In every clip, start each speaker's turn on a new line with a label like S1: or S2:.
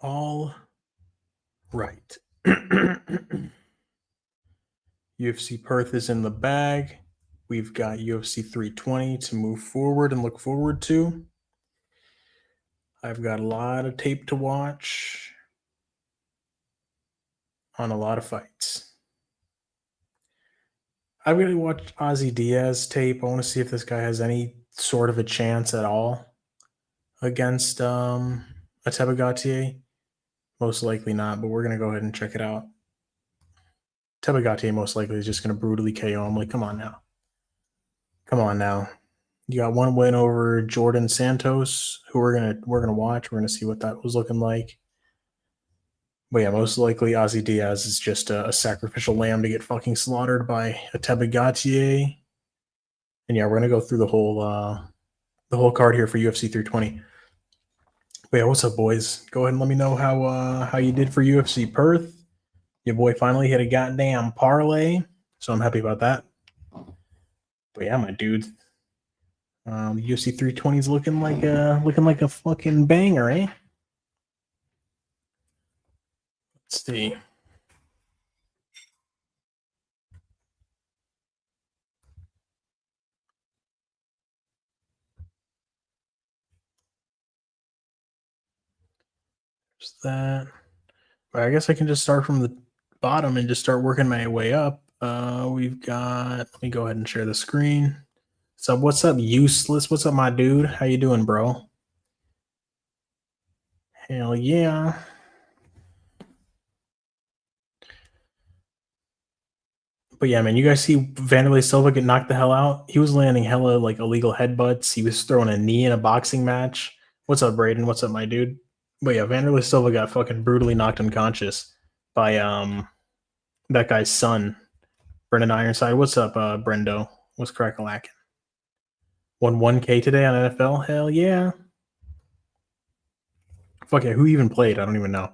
S1: All right. UFC Perth is in the bag. We've got UFC 320 to move forward and look forward to. I've got a lot of tape to watch on a lot of fights. I've really watched Ozzy Diaz tape. I want to see if this guy has any sort of a chance at all against Ateba. Most likely not, but we're going to go ahead and check it out. Ateba most likely is just going to brutally KO him. Like, come on now. Come on now. You got one win over Jordan Santos, who we're gonna watch. We're gonna see what that was looking like. But yeah, most likely Ozzy Diaz is just a sacrificial lamb to get fucking slaughtered by Ateba. And yeah, we're gonna go through the whole card here for UFC 320. But yeah, what's up, boys? Go ahead and let me know how you did for UFC Perth. Your boy finally hit a goddamn parlay, so I'm happy about that. But yeah, my dude, UFC 320 is looking like a fucking banger, eh? Let's see. There's that. I guess I can just start from the bottom and just start working my way up. We've got. Let me go ahead and share the screen. So what's up, useless? What's up, my dude? How you doing, bro? Hell yeah. But yeah, man, you guys see Vanderlei Silva get knocked the hell out? He was landing hella like illegal headbutts. He was throwing a knee in a boxing match. What's up, Braden? What's up, my dude? But yeah, Vanderlei Silva got fucking brutally knocked unconscious by that guy's son, Brendan Ironside. What's up, Brendo? What's crack-a-lackin'? Won 1K today on NFL? Hell yeah. Fuck yeah, who even played? I don't even know.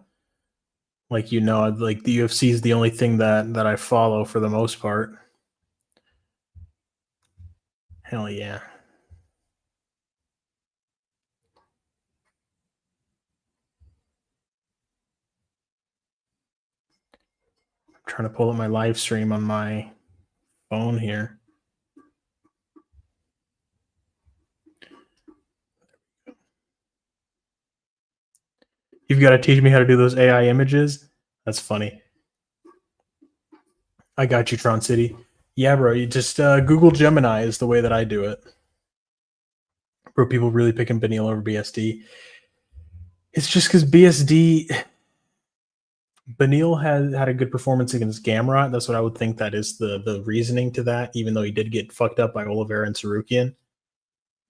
S1: Like, like the UFC is the only thing that I follow for the most part. Hell yeah. I'm trying to pull up my live stream on my phone here. You've got to teach me how to do those AI images. That's funny. I got you, Tron City. Yeah, bro. You just Google Gemini is the way that I do it. Bro, people really picking Benil over BSD. It's just because Benil had a good performance against Gamrot. That's what I would think that is the reasoning to that, even though he did get fucked up by Oliveira and Sarukian.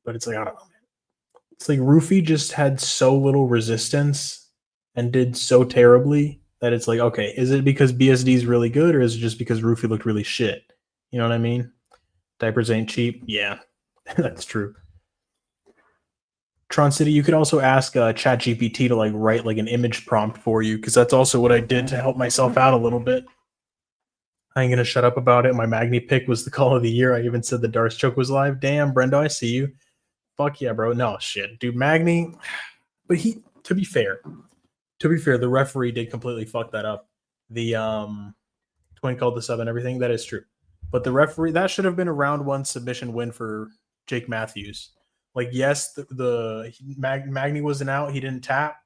S1: But it's like, I don't know, man. It's like Rufy just had so little resistance and did so terribly that it's like, okay, is it because BSD is really good, or is it just because Rufy looked really shit? You know what I mean? Diapers ain't cheap. Yeah, that's true. Tron City, you could also ask ChatGPT to like write like an image prompt for you, because that's also what I did to help myself out a little bit. I ain't gonna shut up about it. My Magni pick was the call of the year. I even said the Darce choke was live. Damn, Brendo, I see you. Fuck yeah, bro. No shit, dude. Magni, but to be fair, the referee did completely fuck that up. The twin called the sub and everything. That is true, but the referee, that should have been a round one submission win for Jake Matthews. Like, yes, Magni wasn't out. He didn't tap,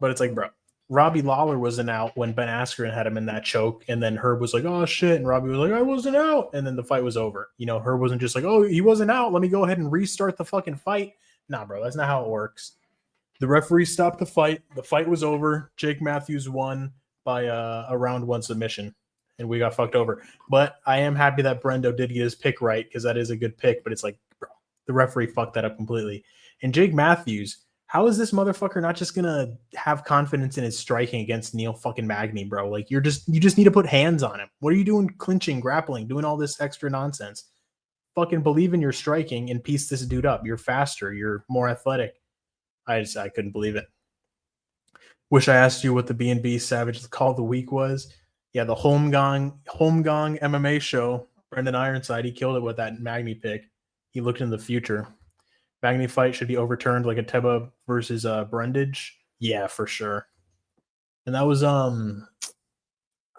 S1: but it's like, bro, Robbie Lawler wasn't out when Ben Askren had him in that choke, and then Herb was like, oh shit, and Robbie was like, I wasn't out, and then the fight was over. You know, Herb wasn't just like, oh, he wasn't out, let me go ahead and restart the fucking fight. Nah, bro, that's not how it works. The referee stopped the fight. The fight was over. Jake Matthews won by a round one submission, and we got fucked over. But I am happy that Brendo did get his pick right, because that is a good pick, but it's like, bro, the referee fucked that up completely. And Jake Matthews, how is this motherfucker not just gonna have confidence in his striking against Neil fucking Magny, bro? Like, you just need to put hands on him. What are you doing, clinching, grappling, doing all this extra nonsense? Fucking believe in your striking and piece this dude up. You're faster. You're more athletic. I couldn't believe it. Wish I asked you what the B&B Savage call of the week was. Yeah, the Holmgang MMA show. Brendan Ironside, he killed it with that Magni pick. He looked in the future. Magny fight should be overturned like a Teba versus Brundage. Yeah, for sure. And that was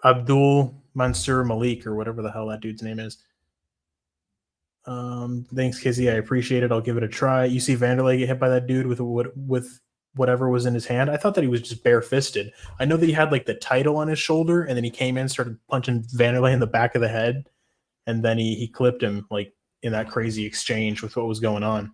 S1: Abdul Mansur Malik or whatever the hell that dude's name is. Thanks, Kizzy. I appreciate it. I'll give it a try. You see Vanderlei get hit by that dude with whatever was in his hand. I thought that he was just bare-fisted. I know that he had like the title on his shoulder, and then he came in, started punching Vanderlei in the back of the head, and then he clipped him like in that crazy exchange with what was going on.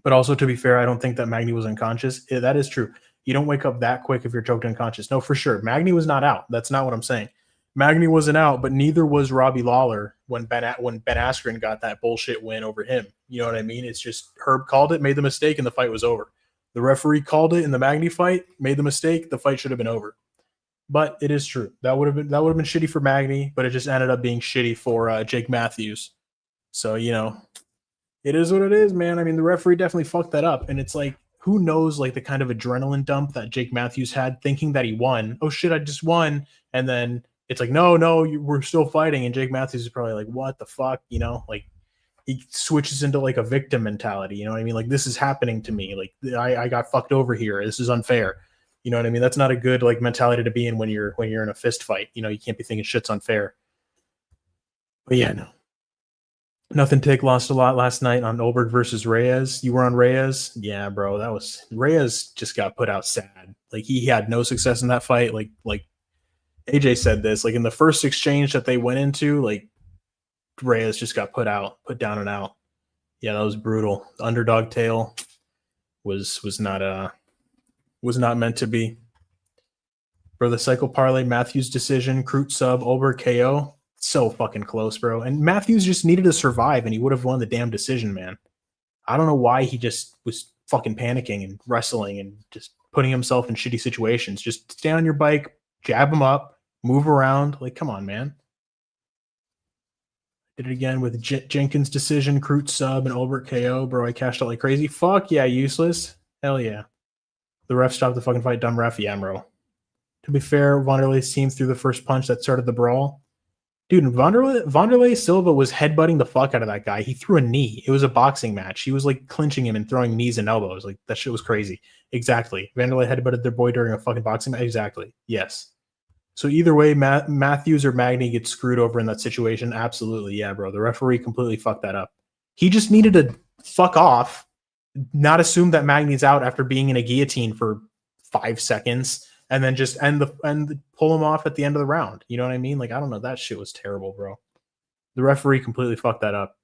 S1: But also, to be fair, I don't think that Magny was unconscious. Yeah, that is true. You don't wake up that quick if you're choked unconscious. No, for sure. Magny was not out. That's not what I'm saying. Magny wasn't out, but neither was Robbie Lawler when Ben Askren got that bullshit win over him. You know what I mean? It's just Herb called it, made the mistake, and the fight was over. The referee called it in the Magny fight, made the mistake, the fight should have been over. But it is true. That would have been shitty for Magny, but it just ended up being shitty for Jake Matthews. So, you know, it is what it is, man. I mean, the referee definitely fucked that up. And it's like, who knows, like, the kind of adrenaline dump that Jake Matthews had thinking that he won. Oh, shit, I just won. And then it's like, no, we're still fighting. And Jake Matthews is probably like, what the fuck? You know, like, he switches into like a victim mentality. You know what I mean? Like, this is happening to me. Like, I got fucked over here. This is unfair. You know what I mean? That's not a good like mentality to be in when you're in a fist fight. You know, you can't be thinking shit's unfair. But yeah, no. Nothing Take lost a lot last night on Ulberg versus Reyes. You were on Reyes? Yeah, bro. That was Reyes just got put out sad. Like, he had no success in that fight. Like AJ said this, like in the first exchange that they went into, like Reyes just got put down and out. Yeah, that was brutal. The underdog tail was not meant to be. Bro, the cycle parlay, Matthews decision, Crute sub, Ulberg KO. So fucking close, bro. And Matthews just needed to survive, and he would have won the damn decision, man. I don't know why he just was fucking panicking and wrestling and just putting himself in shitty situations. Just stay on your bike, jab him up, move around. Like, come on, man. Did it again with Jenkins decision, Crute sub, and Ulberg KO. Bro, I cashed out like crazy. Fuck yeah, useless. Hell yeah. The ref stopped the fucking fight. Dumb ref. Yeah, bro. To be fair, Vanderlei's team threw the first punch that started the brawl. Dude, Vanderlei Silva was headbutting the fuck out of that guy. He threw a knee. It was a boxing match. He was like clinching him and throwing knees and elbows. Like, that shit was crazy. Exactly. Vanderlei headbutted their boy during a fucking boxing match. Exactly. Yes. So either way, Matthews or Magny gets screwed over in that situation. Absolutely. Yeah, bro. The referee completely fucked that up. He just needed to fuck off, not assume that Magny's out after being in a guillotine for 5 seconds, and then just pull him off at the end of the round. You know what I mean? Like, I don't know. That shit was terrible, bro. The referee completely fucked that up.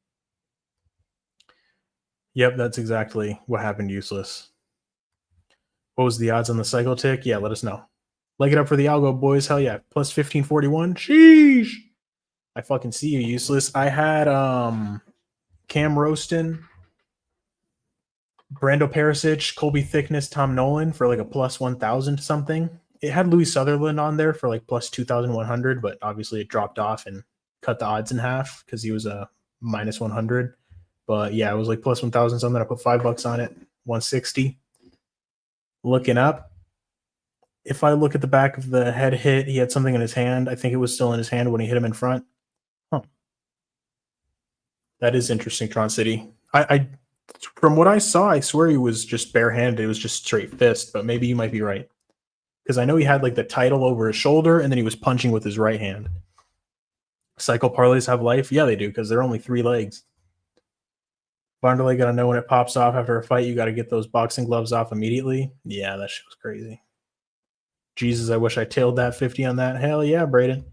S1: Yep, that's exactly what happened, useless. What was the odds on the cycle tick? Yeah, let us know. Leg it up for the algo, boys. Hell yeah. Plus 1541. Sheesh. I fucking see you, useless. I had Cam Roston, Brando Perisic, Colby Thickness, Tom Nolan for like a plus 1,000 something. It had Louis Sutherland on there for like plus 2,100, but obviously it dropped off and cut the odds in half because he was a minus 100. But yeah, it was like plus 1,000 something. I put $5 on it, 160. Looking up. If I look at the back of the head hit, he had something in his hand. I think it was still in his hand when he hit him in front. Huh. That is interesting, Tron City. I from what I saw, I swear he was just barehanded. It was just straight fist, but maybe you might be right. Because I know he had like the title over his shoulder, and then he was punching with his right hand. Cycle parlays have life? Yeah, they do, because they're only 3 legs. Vanderlei got to know when it pops off after a fight. You got to get those boxing gloves off immediately. Yeah, that shit was crazy. Jesus, I wish I tailed that 50 on that. Hell yeah, Braden.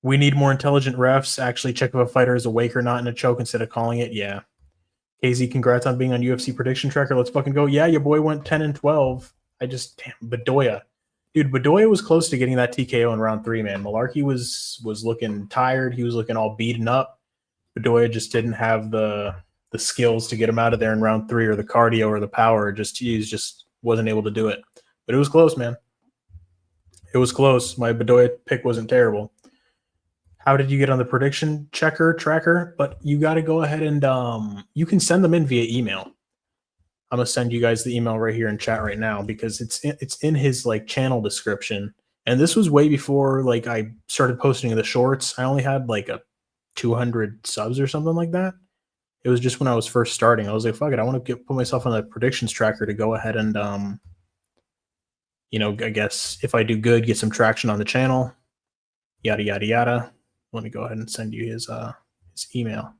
S1: We need more intelligent refs. Actually check if a fighter is awake or not in a choke instead of calling it. Yeah. KZ, congrats on being on UFC Prediction Tracker. Let's fucking go. Yeah, your boy went 10-12. Damn, Bedoya. Dude, Bedoya was close to getting that TKO in round 3, man. Malarkey was looking tired. He was looking all beaten up. Bedoya just didn't have the skills to get him out of there in round 3, or the cardio or the power. He just wasn't able to do it. But it was close, man. It was close. My Bedoya pick wasn't terrible. How did you get on the prediction tracker? But you got to go ahead and you can send them in via email. I'm gonna send you guys the email right here in chat right now because it's in his like channel description. And this was way before like I started posting the shorts. I only had like a 200 subs or something like that. It was just when I was first starting. I was like, fuck it, I want to put myself on the predictions tracker to go ahead and, I guess if I do good, get some traction on the channel, yada, yada, yada. Let me go ahead and send you his email.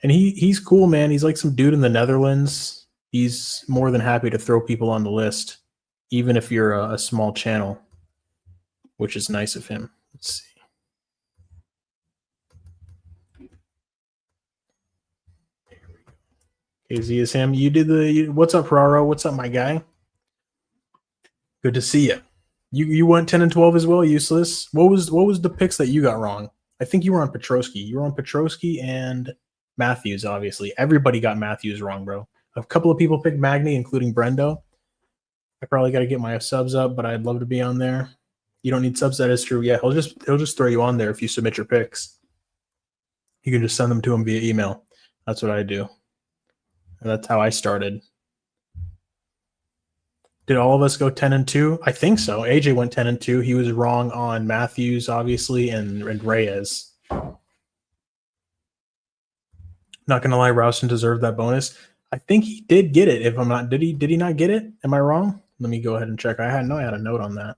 S1: And he's cool, man. He's like some dude in the Netherlands. He's more than happy to throw people on the list, even if you're a small channel, which is nice of him. Let's see. KZ is him. You did what's up, Raro? What's up, my guy? Good to see you. You went 10 and 12 as well, useless. What was the picks that you got wrong? I think you were on Petrosky. You were on Petrosky and Matthews, obviously. Everybody got Matthews wrong, bro. A couple of people picked Magny, including Brendo. I probably got to get my subs up, but I'd love to be on there. You don't need subs, that is true. Yeah, he'll just throw you on there if you submit your picks. You can just send them to him via email. That's what I do. And that's how I started. Did all of us go 10 and 2? I think so. AJ went 10 and 2. He was wrong on Matthews, obviously, and Reyes. Not gonna lie, Rouston deserved that bonus. I think he did get it. If I'm not, did he not get it? Am I wrong? Let me go ahead and check. I had a note on that.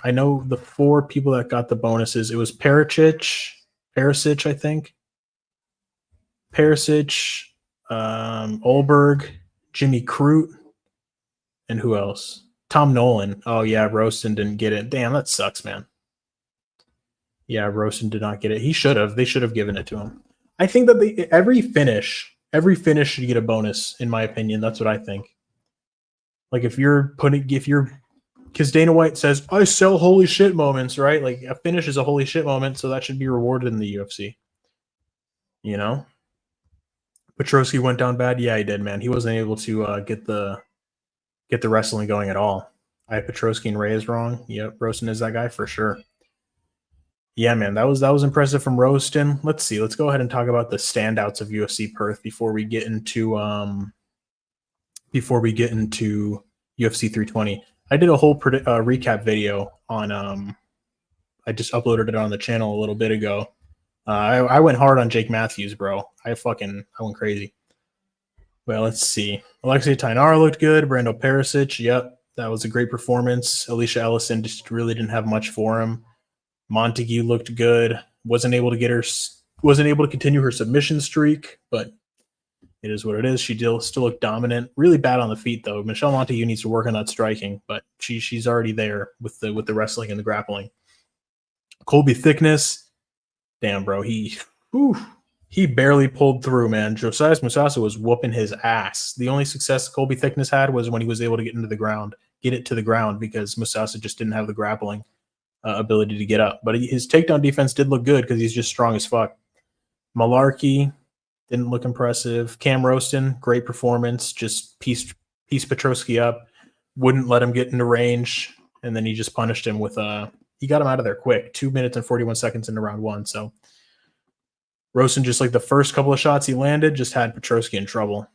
S1: I know the 4 people that got the bonuses. It was Perisic, I think. Perisic, Ulberg, Jimmy Crute, and who else? Tom Nolan. Oh yeah, Roaston didn't get it. Damn, that sucks, man. Yeah, Roaston did not get it. He should have. They should have given it to him. I think that every finish should get a bonus, in my opinion. That's what I think. Like because Dana White says, I sell holy shit moments, right? Like a finish is a holy shit moment, so that should be rewarded in the UFC. You know? Petrosky went down bad. Yeah, he did, man. He wasn't able to get the wrestling going at all. I have Petrosky and Reyes wrong. Yep, Roaston is that guy for sure. Yeah, man, that was impressive from Roaston. Let's see. Let's go ahead and talk about the standouts of UFC Perth before we get into UFC 320. I did a whole recap video on I just uploaded it on the channel a little bit ago. I went hard on Jake Matthews, bro. I went crazy. Well, let's see. Alexei Tainara looked good. Brando Perisic, yep, that was a great performance. Alicia Ellison just really didn't have much for him. Montague looked good. Wasn't able to continue her submission streak, but it is what it is. She still looked dominant. Really bad on the feet though. Michelle Montague needs to work on that striking, but she's already there with the wrestling and the grappling. Colby Thickness, damn bro, he barely pulled through, man. Josias Musasa was whooping his ass. The only success Colby Thickness had was when he was able to get it to the ground because Musasa just didn't have the grappling ability to get up. But his takedown defense did look good because he's just strong as fuck. Malarkey didn't look impressive. Cam Roaston, great performance. Just pieced Petrosky up. Wouldn't let him get into range. And then he just punished him with he got him out of there quick. 2 minutes and 41 seconds into round 1. So Roaston, just like the first couple of shots he landed, just had Petrosky in trouble.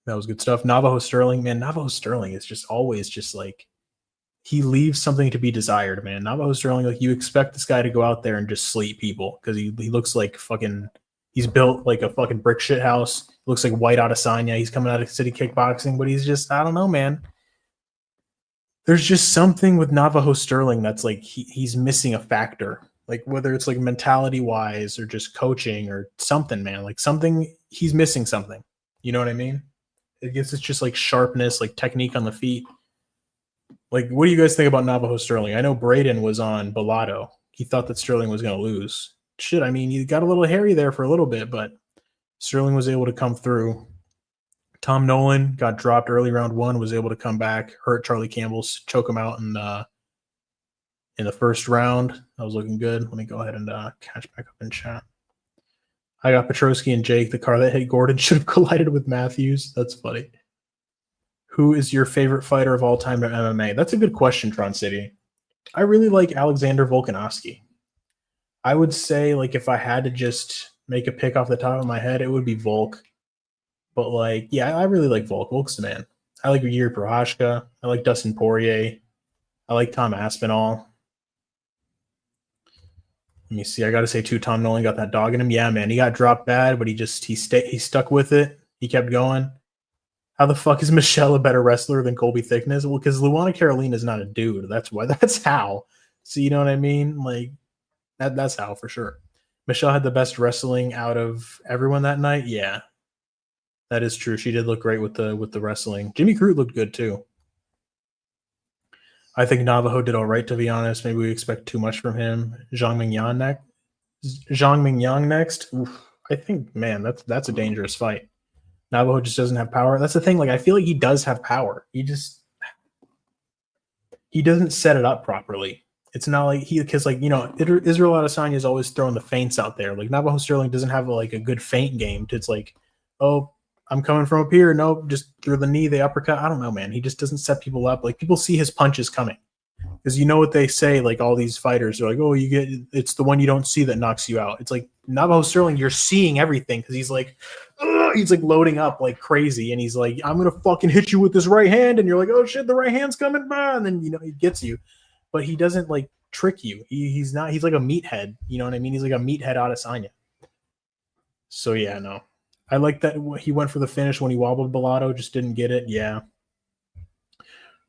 S1: That was good stuff. Navajo Sterling, man, Navajo Sterling is just always just like, he leaves something to be desired, man. Navajo Sterling, like you expect this guy to go out there and just sleep people because he looks like he's built like a fucking brick shit house. Looks like White Adesanya. He's coming out of City Kickboxing, but he's just, I don't know, man. There's just something with Navajo Sterling that's like he's missing a factor. Like whether it's like mentality wise or just coaching or something, man. Like something, he's missing something. You know what I mean? I guess it's just like sharpness, like technique on the feet. Like, what do you guys think about Navajo Sterling? I know Braden was on Bellotto. He thought that Sterling was going to lose. Shit, I mean, he got a little hairy there for a little bit, but Sterling was able to come through. Tom Nolan got dropped early round 1, was able to come back, hurt Charlie Campbell, choke him out in the first round. That was looking good. Let me go ahead and catch back up in chat. I got Petrosky and Jake. The car that hit Gordon should have collided with Matthews. That's funny. Who is your favorite fighter of all time in MMA? That's a good question, Tron City. I really like Alexander Volkanovski. I would say, like, if I had to just make a pick off the top of my head, it would be Volk. But, like, yeah, I really like Volk. Volk's the man. I like Yuri Prohashka. I like Dustin Poirier. I like Tom Aspinall. Let me see. I got to say, too, Tom Nolan got that dog in him. Yeah, man. He got dropped bad, but he stuck with it. He kept going. How the fuck is Michelle a better wrestler than Colby Thickness? Well, because Luana Carolina is not a dude. That's why. That's how. So you know what I mean? Like that's how for sure. Michelle had the best wrestling out of everyone that night. Yeah, that is true. She did look great with the wrestling. Jimmy Crute looked good too. I think Navajo did all right, to be honest. Maybe we expect too much from him. Zhang Mingyang next. Oof. I think, man, that's a dangerous fight. Navajo just doesn't have power. That's the thing. Like, I feel like he does have power. He doesn't set it up properly. It's not like because like, you know, Israel Adesanya is always throwing the feints out there. Like Navajo Sterling doesn't have like a good feint game. It's like, oh, I'm coming from up here. Nope, just through the knee, the uppercut. I don't know, man. He just doesn't set people up. Like people see his punches coming. Because you know what they say, like all these fighters are like, oh, it's the one you don't see that knocks you out. It's like Navajo Sterling, you're seeing everything because he's like loading up like crazy, and he's like, I'm gonna fucking hit you with this right hand, and you're like, oh shit, the right hand's coming by, and then you know he gets you, but he doesn't like trick you. He's like a meathead, you know what I mean? He's like a meathead Adesanya. So yeah, no, I like that he went for the finish when he wobbled Bellato, just didn't get it. Yeah.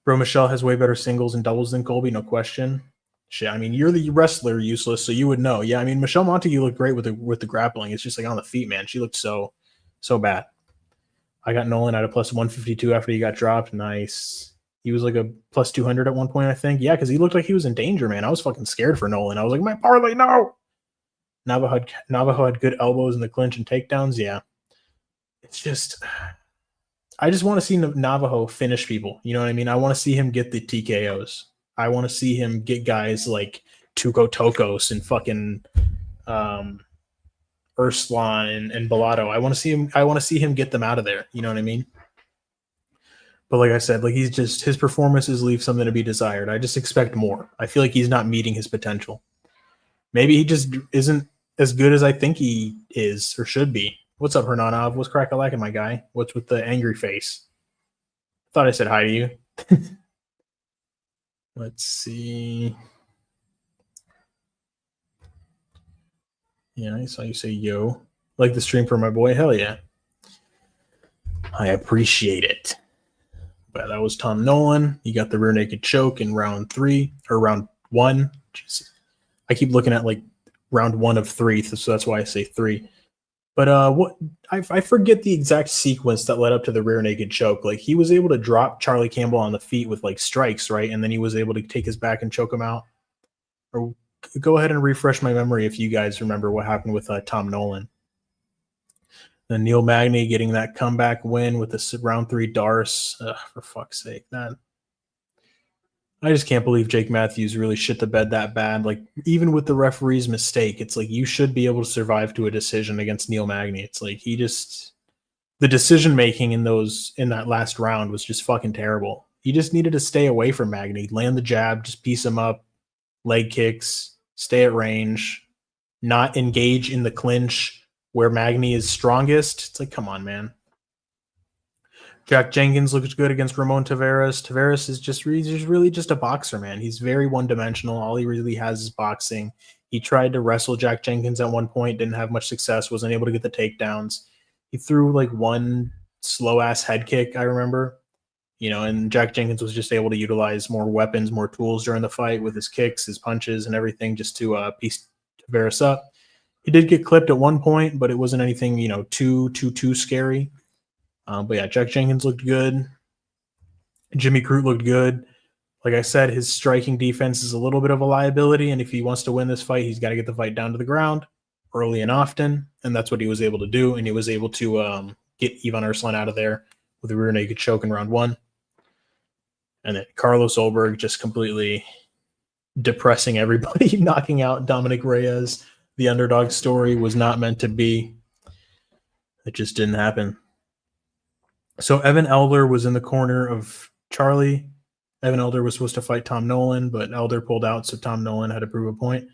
S1: Bro, Michelle has way better singles and doubles than Colby, no question. Shit, I mean, you're the wrestler, useless, so you would know. Yeah, I mean, Michelle Montague looked great with the grappling. It's just like on the feet, man. She looked so bad. I got Nolan at a plus 152 after he got dropped. Nice. He was like a plus 200 at one point, I think. Yeah, because he looked like he was in danger, man. I was fucking scared for Nolan. I was like, my parlay, no. Navajo had good elbows in the clinch and takedowns. Yeah. It's just... I just want to see Navajo finish people. You know what I mean? I want to see him get the TKOs. I want to see him get guys like Tuco Tokos and fucking Urslan and Bellato. I want to see him get them out of there. You know what I mean? But like I said, like his performances leave something to be desired. I just expect more. I feel like he's not meeting his potential. Maybe he just isn't as good as I think he is or should be. What's up, Hernanov? What's crack-a-lackin', my guy? What's with the angry face? Thought I said hi to you. Let's see. Yeah, I saw you say yo. Like the stream for my boy? Hell yeah. I appreciate it. But that was Tom Nolan. He got the rear naked choke in round 1. Jeez. I keep looking at like round 1 of 3, so that's why I say 3. But what I forget the exact sequence that led up to the rear naked choke. Like he was able to drop Charlie Campbell on the feet with like strikes, right? And then he was able to take his back and choke him out. Or go ahead and refresh my memory if you guys remember what happened with Tom Nolan. Then Neil Magny getting that comeback win with the round 3 Darce. For fuck's sake, that. I just can't believe Jake Matthews really shit the bed that bad. Like, even with the referee's mistake, it's like you should be able to survive to a decision against Neil Magny. It's like the decision making in that last round was just fucking terrible. He just needed to stay away from Magny, land the jab, just piece him up, leg kicks, stay at range, not engage in the clinch where Magny is strongest. It's like, come on, man. Jack Jenkins looks good against Ramon Taveras. Taveras is he's really just a boxer, man. He's very one-dimensional. All he really has is boxing. He tried to wrestle Jack Jenkins at one point, didn't have much success, wasn't able to get the takedowns. He threw like one slow-ass head kick, I remember. You know, and Jack Jenkins was just able to utilize more weapons, more tools during the fight with his kicks, his punches, and everything just to piece Taveras up. He did get clipped at one point, but it wasn't anything, you know, too scary. But yeah, Jack Jenkins looked good. Jimmy Crute looked good. Like I said, his striking defense is a little bit of a liability, and if he wants to win this fight, he's got to get the fight down to the ground early and often, and that's what he was able to do, and he was able to get Ivan Urslan out of there with a rear naked choke in round 1. And then Carlos Ulberg just completely depressing everybody, knocking out Dominic Reyes. The underdog story was not meant to be. It just didn't happen. So Evan Elder was in the corner of Charlie. Evan Elder was supposed to fight Tom Nolan, but Elder pulled out, so Tom Nolan had to prove a point.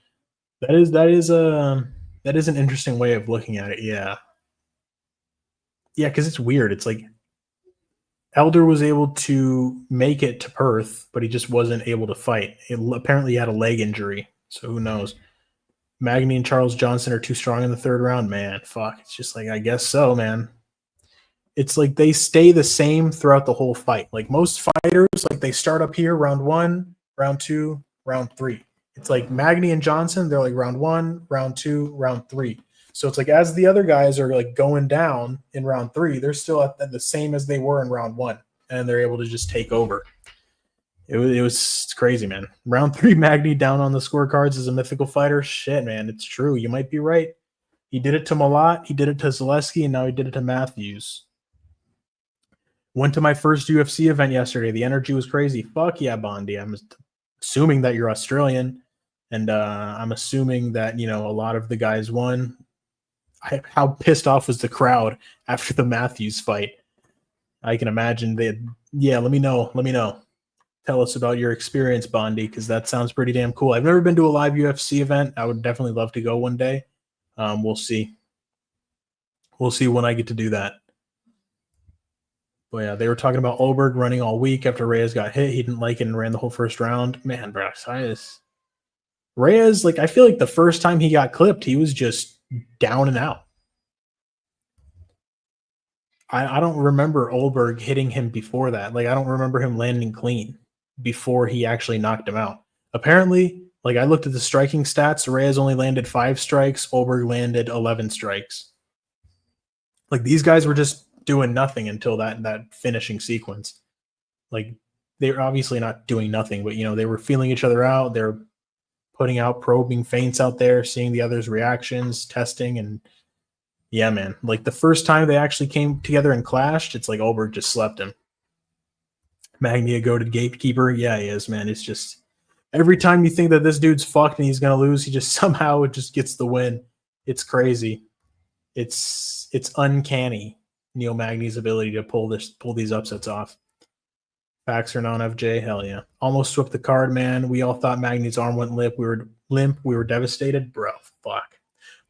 S1: That is an interesting way of looking at it. Yeah, because it's weird. It's like Elder was able to make it to Perth, but he just wasn't able to fight. Apparently, he had a leg injury, so who knows? Magny and Charles Johnson are too strong in the third round, man. Fuck. It's just like, I guess so, man. It's like they stay the same throughout the whole fight. Like most fighters, like they start up here, round 1, round 2, round 3. It's like Magny and Johnson, they're like round 1, round 2, round 3. So it's like as the other guys are like going down in round 3, they're still at the same as they were in round 1, and they're able to just take over. It was crazy, man. Round 3, Magny down on the scorecards as a mythical fighter. Shit, man, it's true. You might be right. He did it to Malott, he did it to Zaleski, and now he did it to Matthews. Went to my first UFC event yesterday. The energy was crazy. Fuck yeah, Bondi. I'm assuming that you're Australian, and I'm assuming that, a lot of the guys won. How pissed off was the crowd after the Matthews fight? I can imagine yeah, let me know. Tell us about your experience, Bondi, because that sounds pretty damn cool. I've never been to a live UFC event. I would definitely love to go one day. We'll see. We'll see when I get to do that. But yeah, they were talking about Ulberg running all week after Reyes got hit. He didn't like it and ran the whole first round. Man, bro, Reyes, like, I feel like the first time he got clipped, he was just down and out. I don't remember Ulberg hitting him before that. Like, I don't remember him landing clean before he actually knocked him out. Apparently, like, I looked at the striking stats. Reyes only landed 5 strikes. Ulberg landed 11 strikes. Like, these guys were just doing nothing until that finishing sequence. Like, they're obviously not doing nothing, but they were feeling each other out. They're putting out probing feints out there, seeing the other's reactions, testing, and yeah, man. Like the first time they actually came together and clashed, it's like Ulberg just slept him. Magny, a goated gatekeeper, yeah, he is, man. It's just every time you think that this dude's fucked and he's gonna lose, he just somehow just gets the win. It's crazy. It's uncanny. Neil Magny's ability to pull these upsets off. Facts or non-FJ? Hell yeah. Almost swept the card, man. We all thought Magny's arm went limp. We were devastated. Bro, fuck.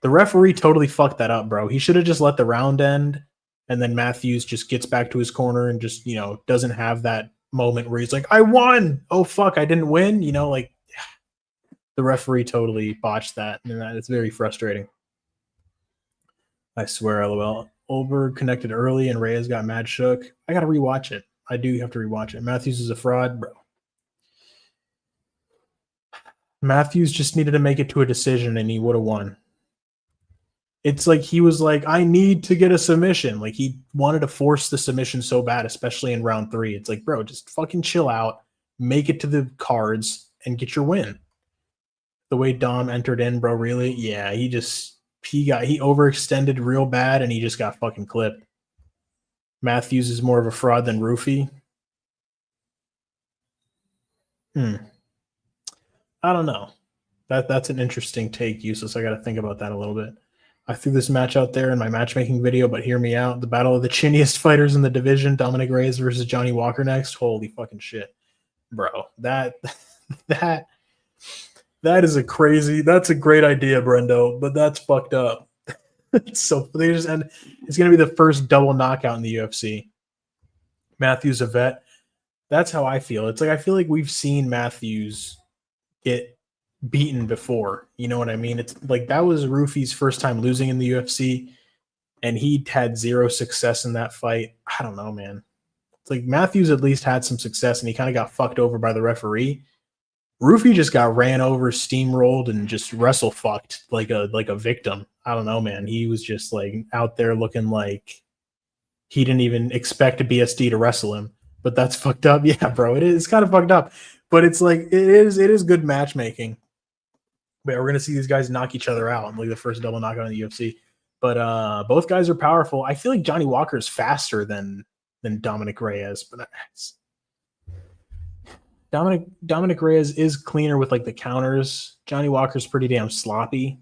S1: The referee totally fucked that up, bro. He should have just let the round end, and then Matthews just gets back to his corner and just, doesn't have that moment where he's like, I won! Oh, fuck, I didn't win? The referee totally botched that, and it's very frustrating. I swear, LOL. Ulberg connected early and Reyes got mad shook. I got to rewatch it. I do have to rewatch it. Matthews is a fraud, bro. Matthews just needed to make it to a decision and he would have won. It's like he was like, I need to get a submission. Like he wanted to force the submission so bad, especially in round 3. It's like, bro, just fucking chill out, make it to the cards and get your win. The way Dom entered in, bro, really? Yeah, he overextended real bad and he just got fucking clipped. Matthews is more of a fraud than Roofy. I don't know. That's an interesting take, Useless. I got to think about that a little bit. I threw this match out there in my matchmaking video, but hear me out. The battle of the chinniest fighters in the division, Dominic Reyes versus Johnny Walker next. Holy fucking shit. Bro, that is that's a great idea, Brendo, but that's fucked up. So it's going to be the first double knockout in the UFC. Matthews a vet. That's how I feel. It's like I feel like we've seen Matthews get beaten before. You know what I mean? It's like that was Roofy's first time losing in the UFC, and he had 0 success in that fight. I don't know, man. It's like Matthews at least had some success, and he kind of got fucked over by the referee. Roofy just got ran over, steamrolled, and just wrestle fucked like a victim. I don't know, man. He was just like out there looking like he didn't even expect a BSD to wrestle him. But that's fucked up. Yeah, bro. It's kind of fucked up. But it's like it is good matchmaking. But we're gonna see these guys knock each other out. Like the first double knockout in the UFC. But both guys are powerful. I feel like Johnny Walker is faster than Dominic Reyes, but Dominic Reyes is cleaner with like the counters. Johnny Walker's pretty damn sloppy.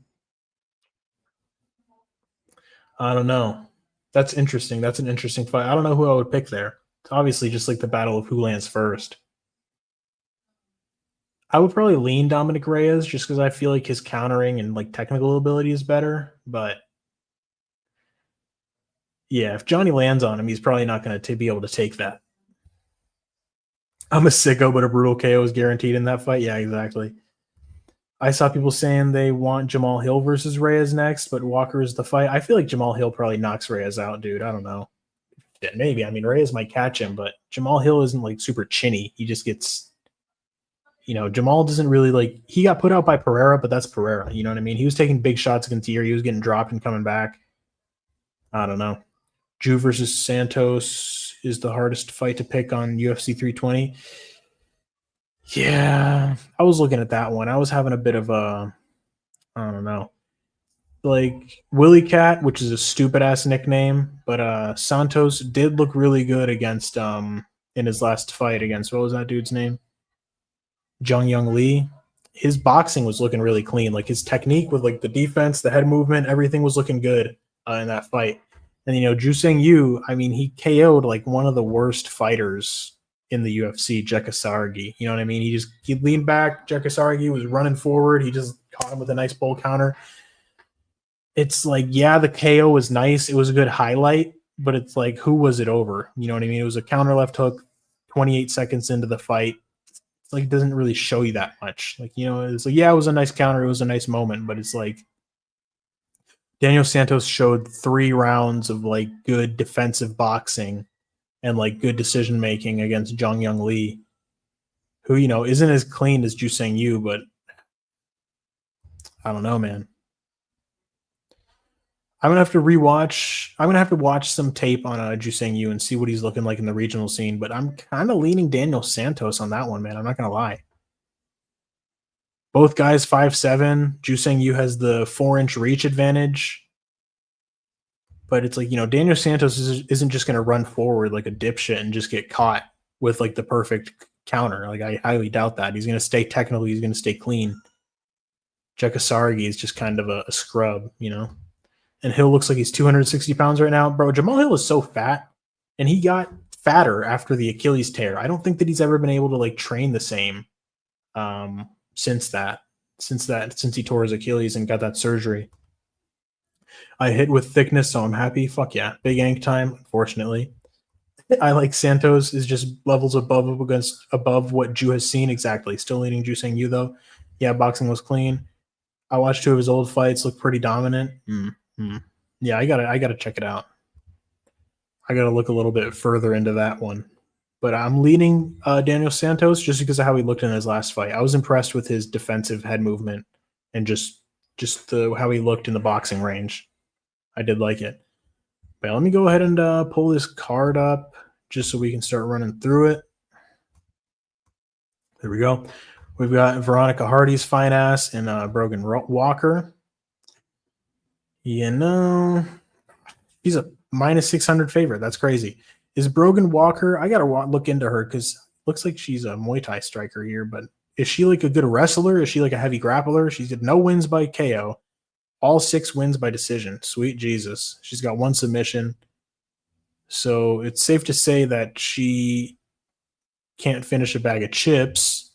S1: I don't know. That's interesting. That's an interesting fight. I don't know who I would pick there. It's obviously just like the battle of who lands first. I would probably lean Dominic Reyes just because I feel like his countering and like technical ability is better. But yeah, if Johnny lands on him, he's probably not going to be able to take that. I'm a sicko, but a brutal KO is guaranteed in that fight. Yeah, exactly. I saw people saying they want Jamal Hill versus Reyes next, but Walker is the fight. I feel like Jamal Hill probably knocks Reyes out, dude. I don't know. Yeah, maybe. I mean, Reyes might catch him, but Jamal Hill isn't like super chinny. He just gets, Jamal doesn't really like. He got put out by Pereira, but that's Pereira. You know what I mean? He was taking big shots against Ear. He was getting dropped and coming back. I don't know. Ju versus Santos is the hardest fight to pick on UFC 320. Yeah, I was looking at that one. I was having a bit of a, I don't know, like Willie Cat, which is a stupid ass nickname, but Santos did look really good against in his last fight against, what was that dude's name? Jung Young Lee. His boxing was looking really clean. Like his technique with like the defense, the head movement, everything was looking good in that fight. And Ju Sang Yu, I mean, he KO'd like one of the worst fighters in the UFC, Jekasargi. You know what I mean? He leaned back. Jekasargi was running forward. He just caught him with a nice bull counter. It's like, yeah, the KO was nice. It was a good highlight, but it's like, who was it over? You know what I mean? It was a counter left hook 28 seconds into the fight. It's like, it doesn't really show you that much. Like, it's like, yeah, it was a nice counter. It was a nice moment, but it's like, Daniel Santos showed 3 rounds of like good defensive boxing and like good decision making against Jung Young Lee, who, isn't as clean as Ju Sang Yu, but I don't know, man. I'm gonna have to watch some tape on Ju Sang Yu and see what he's looking like in the regional scene. But I'm kind of leaning Daniel Santos on that one, man. I'm not gonna lie. Both guys 5'7". Ju Sang Yu has the 4-inch reach advantage. But it's like, Daniel Santos isn't just going to run forward like a dipshit and just get caught with like the perfect counter. Like I highly doubt that. He's going to stay technical. He's going to stay clean. Jekasargi is just kind of a scrub, And Hill looks like he's 260 pounds right now. Bro, Jamal Hill is so fat, and he got fatter after the Achilles tear. I don't think that he's ever been able to like train the same since he tore his Achilles and got that surgery. I hit with thickness, so I'm happy. Fuck yeah. Big Ank time, unfortunately. I like Santos is just levels above what Ju has seen. Exactly. Still leading Ju Sang Yu, though. Yeah, boxing was clean. I watched 2 of his old fights, look pretty dominant. Yeah, I gotta check it out. I gotta look a little bit further into that one. But I'm leaning Daniel Santos just because of how he looked in his last fight. I was impressed with his defensive head movement and just how he looked in the boxing range. I did like it. But let me go ahead and pull this card up just so we can start running through it. There we go. We've got Veronica Hardy's fine ass and Brogan Walker. He's a minus 600 favorite. That's crazy. Is Brogan Walker? I got to look into her because looks like she's a Muay Thai striker here. But is she like a good wrestler? Is she like a heavy grappler? She's got no wins by KO. All 6 wins by decision. Sweet Jesus. She's got 1 submission. So it's safe to say that she can't finish a bag of chips.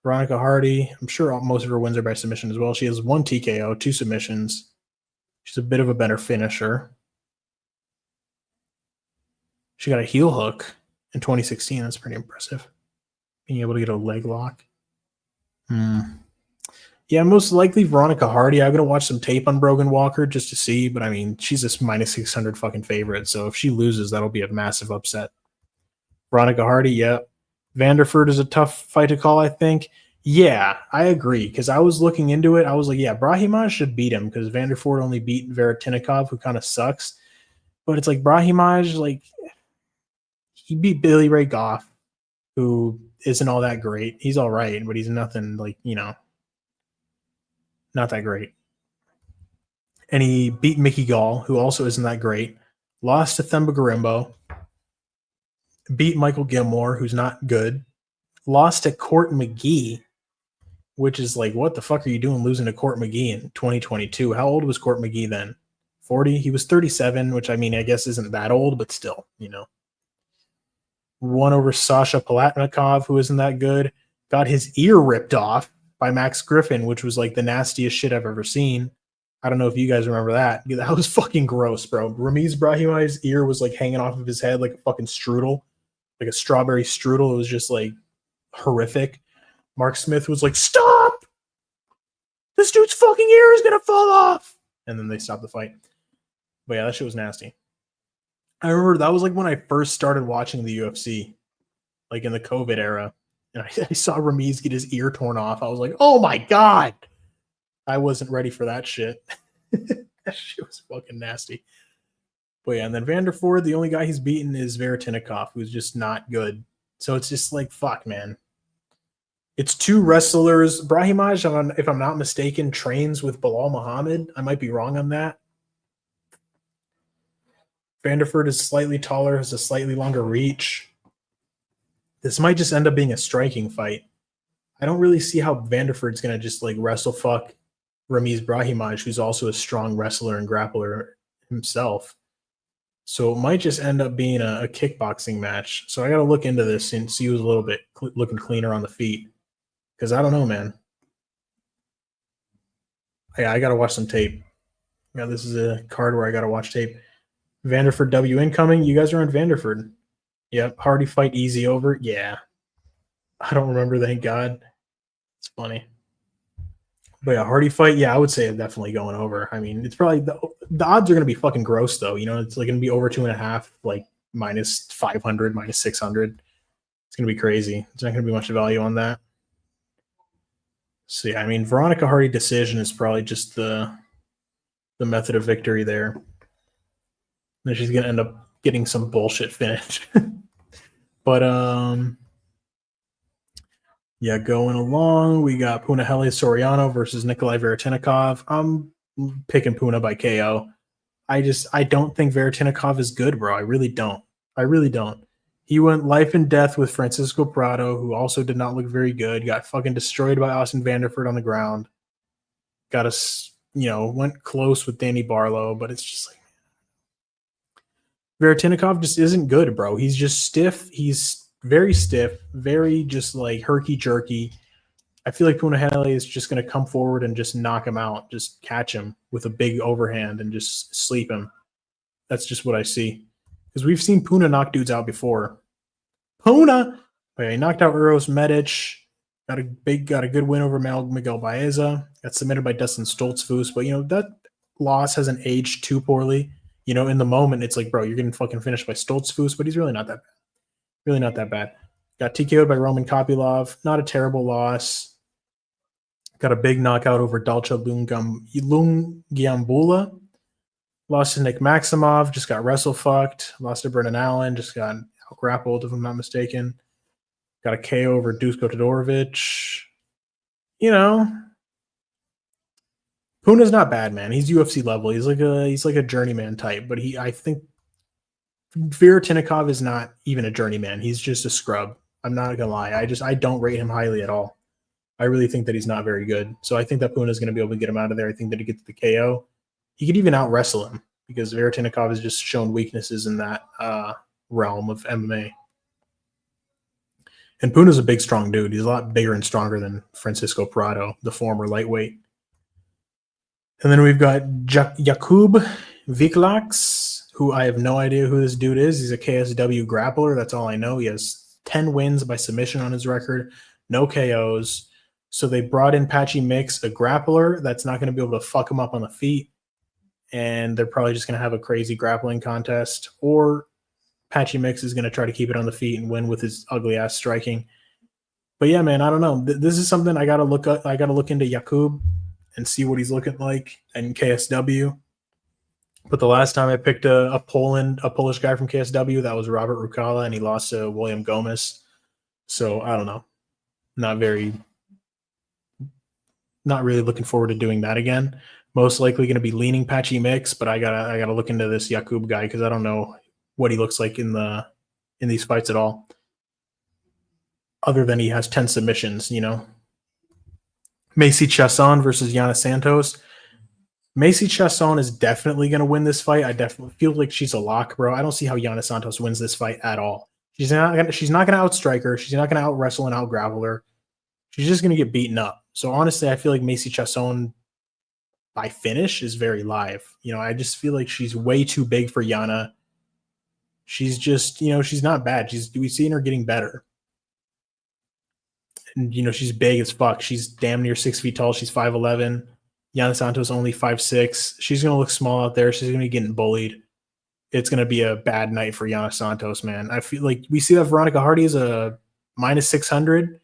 S1: Veronica Hardy, I'm sure most of her wins are by submission as well. She has 1 TKO, 2 submissions. She's a bit of a better finisher. She got a heel hook in 2016. That's pretty impressive. Being able to get a leg lock. Yeah, most likely Veronica Hardy. I'm going to watch some tape on Brogan Walker just to see, but I mean, she's this minus 600 fucking favorite, so if she loses, that'll be a massive upset. Veronica Hardy, yep. Vanderford is a tough fight to call, I think. Yeah, I agree, because I was looking into it. I was like, yeah, Brahimaj should beat him, because Vanderford only beat Veretinikov, who kind of sucks. But it's like Brahimaj, like, he beat Billy Ray Goff, who isn't all that great. He's all right, but he's nothing like, not that great. And he beat Mickey Gall, who also isn't that great. Lost to Themba Gorimbo. Beat Michael Gilmore, who's not good. Lost to Court McGee, which is like, what the fuck are you doing losing to Court McGee in 2022? How old was Court McGee then? 40? He was 37, which I mean, I guess isn't that old, but still, Won over Sasha Palatnikov, who isn't that good. Got his ear ripped off by Max Griffin, which was like the nastiest shit I've ever seen. I don't know if you guys remember that. That was fucking gross, bro. Ramiz Brahimaj's ear was like hanging off of his head like a fucking strudel, like a strawberry strudel. It was just like horrific. Mark Smith was like, stop! This dude's fucking ear is going to fall off. And then they stopped the fight. But yeah, that shit was nasty. I remember that was like when I first started watching the UFC, like in the COVID era. And I saw Reyes get his ear torn off. I was like, oh my God. I wasn't ready for that shit. That shit was fucking nasty. But yeah, and then Vanderford, the only guy he's beaten is Veretinikov, who's just not good. So it's just like, fuck, man. It's two wrestlers. Brahimaj, if I'm not mistaken, trains with Bilal Muhammad. I might be wrong on that. Vanderford is slightly taller, has a slightly longer reach. This might just end up being a striking fight. I don't really see how Vanderford's going to just like wrestle fuck Ramiz Brahimaj, who's also a strong wrestler and grappler himself. So it might just end up being a kickboxing match. So I got to look into this and see who's a little bit looking cleaner on the feet. Because I don't know, man. Yeah, I got to watch some tape. Yeah, this is a card where I got to watch tape. Vanderford W incoming. You guys are on Vanderford. Yep. Hardy fight easy over. Yeah. I don't remember, thank God. It's funny. But yeah, Hardy fight. Yeah, I would say it's definitely going over. I mean, it's probably the odds are going to be fucking gross, though. You know, it's like going to be over 2.5, like minus 500, minus 600. It's going to be crazy. There's not going to be much value on that. So yeah, I mean, Veronica Hardy decision is probably just the method of victory there. Then she's going to end up getting some bullshit finish. But yeah, going along, we got Punahele Soriano versus Nikolai Veretinikov. I'm picking Puna by KO. I don't think Veretinikov is good, bro. I really don't. He went life and death with Francisco Prado, who also did not look very good. Got fucking destroyed by Austin Vanderford on the ground. Got us, went close with Danny Barlow, but it's just like, Veretinikov just isn't good, bro. He's just stiff. He's very stiff, very just like herky-jerky. I feel like Punahele is just going to come forward and just knock him out, just catch him with a big overhand and just sleep him. That's just what I see. Because we've seen Puna knock dudes out before. Puna! Oh, yeah, he knocked out Uros Medic. Got a good win over Miguel Baeza. Got submitted by Dustin Stoltzfus. But, that loss hasn't aged too poorly. In the moment, it's like, bro, you're getting fucking finished by Stoltzfus, but he's really not that bad. Really not that bad. Got TKO'd by Roman Kopylov. Not a terrible loss. Got a big knockout over Dalcha Lungiambula. Lost to Nick Maximov. Just got wrestle-fucked. Lost to Brennan Allen. Just got out-grappled, if I'm not mistaken. Got a KO over Dusko Todorovic. Puna's not bad, man. He's UFC level. He's like a journeyman type, but I think Veretinikov is not even a journeyman. He's just a scrub. I'm not gonna lie. I don't rate him highly at all. I really think that he's not very good. So I think that Puna is going to be able to get him out of there. I think that he gets the KO. He could even out wrestle him because Veretinikov has just shown weaknesses in that realm of MMA. And Puna's a big, strong dude. He's a lot bigger and stronger than Francisco Prado, the former lightweight. And then we've got Jakub Viklax, who I have no idea who this dude is. He's a KSW grappler. That's all I know. He has 10 wins by submission on his record, no KOs. So they brought in Patchy Mix, a grappler that's not going to be able to fuck him up on the feet. And they're probably just going to have a crazy grappling contest. Or Patchy Mix is going to try to keep it on the feet and win with his ugly ass striking. But yeah, man, I don't know. This is something I got to look at. I got to look into Jakub and see what he's looking like in KSW. But the last time I picked a Polish guy from KSW, that was Robert Rukala, and he lost to William Gomez. So I don't know. Not really looking forward to doing that again. Most likely going to be leaning Patchy Mix, but I gotta look into this Jakub guy because I don't know what he looks like in these fights at all. Other than he has 10 submissions, Macy Chasson versus Yana Santos. Macy Chasson is definitely going to win this fight. I definitely feel like she's a lock, bro. I don't see how Yana Santos wins this fight at all. She's not going to outstrike her. She's not going to out wrestle and out gravel her. She's just going to get beaten up. So honestly, I feel like Macy Chasson by finish is very live. I just feel like she's way too big for Yana. She's just, she's not bad. We've seen her getting better. And, she's big as fuck. She's damn near 6 feet tall. She's 5'11". Yana Santos only 5'6". She's going to look small out there. She's going to be getting bullied. It's going to be a bad night for Yana Santos, man. I feel like we see that Veronica Hardy is a minus 600.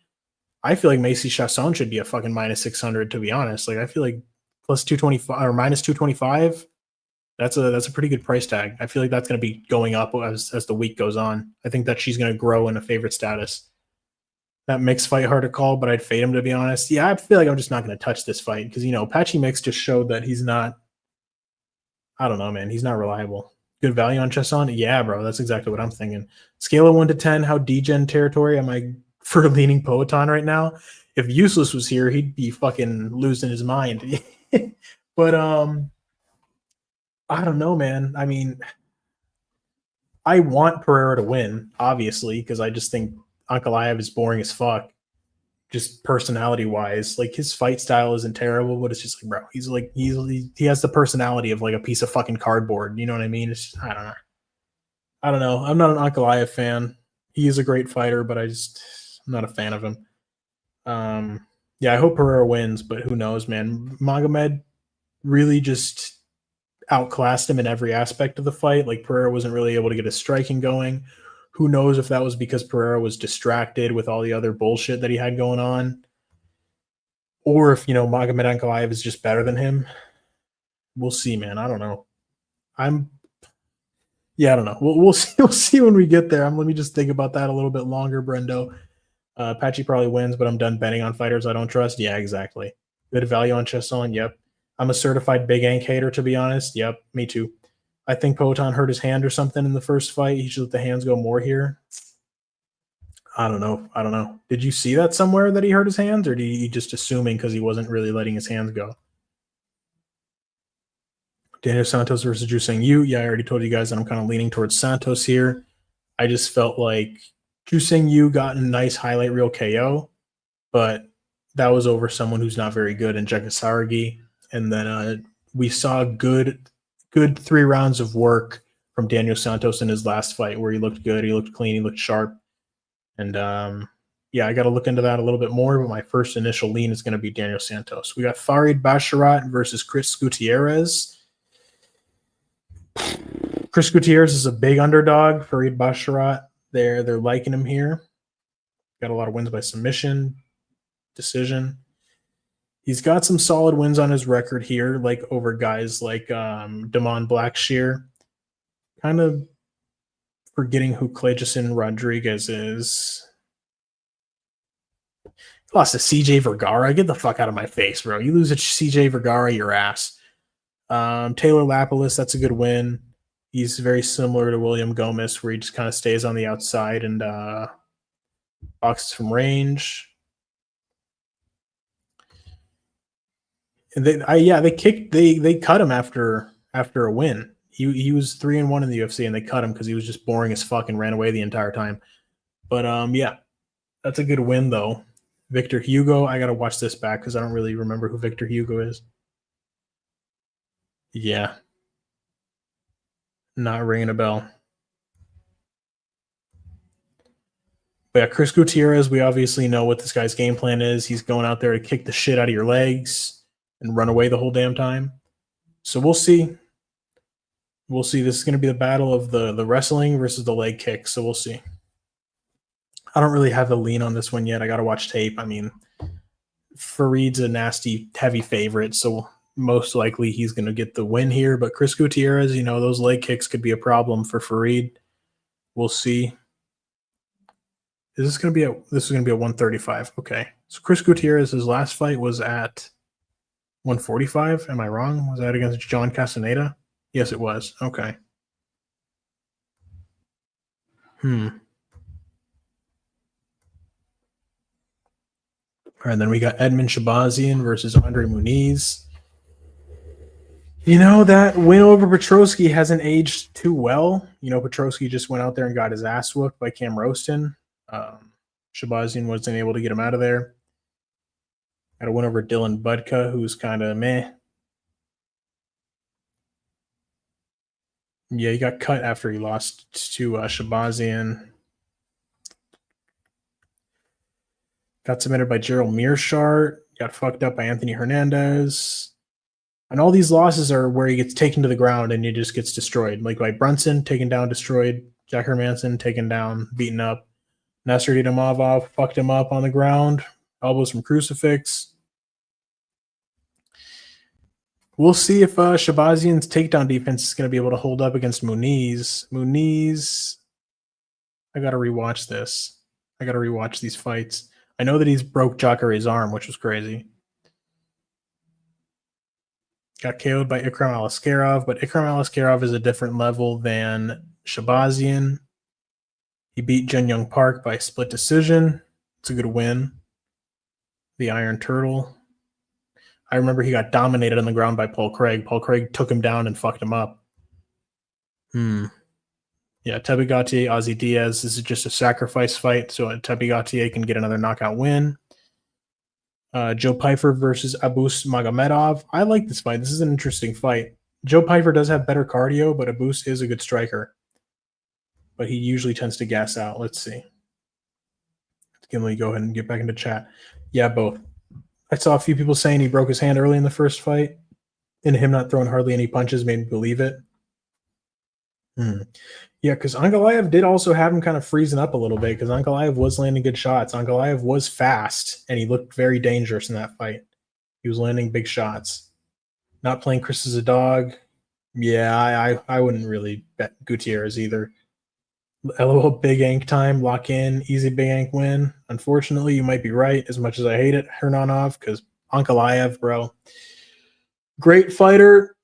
S1: I feel like Macy Chasson should be a fucking minus 600, to be honest. Like, I feel like plus 225 or minus 225. That's a pretty good price tag. I feel like that's going to be going up as the week goes on. I think that she's going to grow in a favorite status. That Mix fight hard to call, but I'd fade him, to be honest. Yeah, I feel like I'm just not going to touch this fight because, Patchy Mix just showed that he's not, I don't know, man. He's not reliable. Good value on Chasson? Yeah, bro. That's exactly what I'm thinking. Scale of 1 to 10, how degen territory am I for leaning Poetan right now? If Useless was here, he'd be fucking losing his mind. But, I don't know, man. I mean, I want Pereira to win, obviously, because I just think Ankalaev is boring as fuck. Just personality wise, like his fight style isn't terrible, but it's just like, bro, he has the personality of like a piece of fucking cardboard. You know what I mean? It's just, I don't know. I'm not an Ankalaev fan. He is a great fighter, but I'm not a fan of him. Yeah, I hope Pereira wins, but who knows, man? Magomed really just outclassed him in every aspect of the fight. Like Pereira wasn't really able to get his striking going. Who knows if that was because Pereira was distracted with all the other bullshit that he had going on, or if Magomed Ankalaev is just better than him. We'll see, man. I don't know. I don't know. We'll see. We'll see when we get there. Let me just think about that a little bit longer, Brendo. Patchy probably wins, but I'm done betting on fighters I don't trust. Yeah, exactly. Good value on Chasson. Yep. I'm a certified big Ank hater, to be honest. Yep, me too. I think Poetan hurt his hand or something in the first fight. He should let the hands go more here. I don't know. Did you see that somewhere that he hurt his hands, or did he just assuming because he wasn't really letting his hands go? Daniel Santos versus Drew Sang Yu. Yeah, I already told you guys that I'm kind of leaning towards Santos here. I just felt like Drew Sang Yu got a nice highlight reel KO, but that was over someone who's not very good in Jekasaragi. And then we saw good 3 rounds of work from Daniel Santos in his last fight where he looked good, he looked clean, he looked sharp. And yeah, I got to look into that a little bit more, but my first initial lean is going to be Daniel Santos. We got Farid Basharat versus Chris Gutierrez. Chris Gutierrez is a big underdog. Farid Basharat, they're liking him here. Got a lot of wins by submission, decision. He's got some solid wins on his record here, like over guys like Damon Blackshear. Kind of forgetting who Clejason Rodriguez is. He lost to CJ Vergara. Get the fuck out of my face, bro. You lose to CJ Vergara, your ass. Taylor Lapalus, that's a good win. He's very similar to William Gomez, where he just kind of stays on the outside and boxes from range. And they cut him after a win. He was 3-1 in the UFC, and they cut him because he was just boring as fuck and ran away the entire time. But yeah, that's a good win though. Victor Hugo, I gotta watch this back because I don't really remember who Victor Hugo is. Yeah, not ringing a bell. But yeah, Chris Gutierrez, we obviously know what this guy's game plan is. He's going out there to kick the shit out of your legs and run away the whole damn time. So we'll see. We'll see. This is going to be the battle of the wrestling versus the leg kick. So we'll see. I don't really have a lean on this one yet. I got to watch tape. I mean, Farid's a nasty, heavy favorite, so most likely he's going to get the win here. But Chris Gutierrez, those leg kicks could be a problem for Farid. We'll see. This is going to be a 135. Okay. So Chris Gutierrez's last fight was at 145. Am I wrong? Was that against John Castaneda? Yes, it was. Okay. All right, then we got Edmund Shabazian versus Andre Muniz. That win over Petrosky hasn't aged too well. Petrosky just went out there and got his ass whooped by Cam Roston. Shabazian wasn't able to get him out of there. Got a win over Dylan Budka, who's kind of meh. Yeah, he got cut after he lost to Shabazian. Got submitted by Gerald Mearshart. Got fucked up by Anthony Hernandez. And all these losses are where he gets taken to the ground and he just gets destroyed. Like by Brunson, taken down, destroyed. Jack Hermanson, taken down, beaten up. Nasser Idamavov fucked him up on the ground. Elbows from crucifix. We'll see if Shabazian's takedown defense is going to be able to hold up against Muniz. Muniz, I got to rewatch this. I got to rewatch these fights. I know that he's broke Jacare's arm, which was crazy. Got KO'd by Ikram Alaskarov, but Ikram Alaskarov is a different level than Shabazian. He beat Jin Young Park by split decision. It's a good win. The Iron Turtle. I remember he got dominated on the ground by Paul Craig. Paul Craig took him down and fucked him up. Yeah, Tebigatier, Ozzy Diaz. This is just a sacrifice fight, so Tebigatier can get another knockout win. Joe Pyfer versus Abus Magomedov. I like this fight. This is an interesting fight. Joe Pyfer does have better cardio, but Abus is a good striker. But he usually tends to gas out. Let's see. Let me go ahead and get back into chat. Yeah, both. I saw a few people saying he broke his hand early in the first fight, and him not throwing hardly any punches made me believe it. Yeah, because Ankalaev did also have him kind of freezing up a little bit because Ankalaev was landing good shots. Ankalaev was fast, and he looked very dangerous in that fight. He was landing big shots. Not playing Chris as a dog. Yeah, I wouldn't really bet Gutierrez either. LOL big ank time, lock in, easy big ank win. Unfortunately, you might be right, as much as I hate it, Hernanov, because Ankalaev, bro. Great fighter.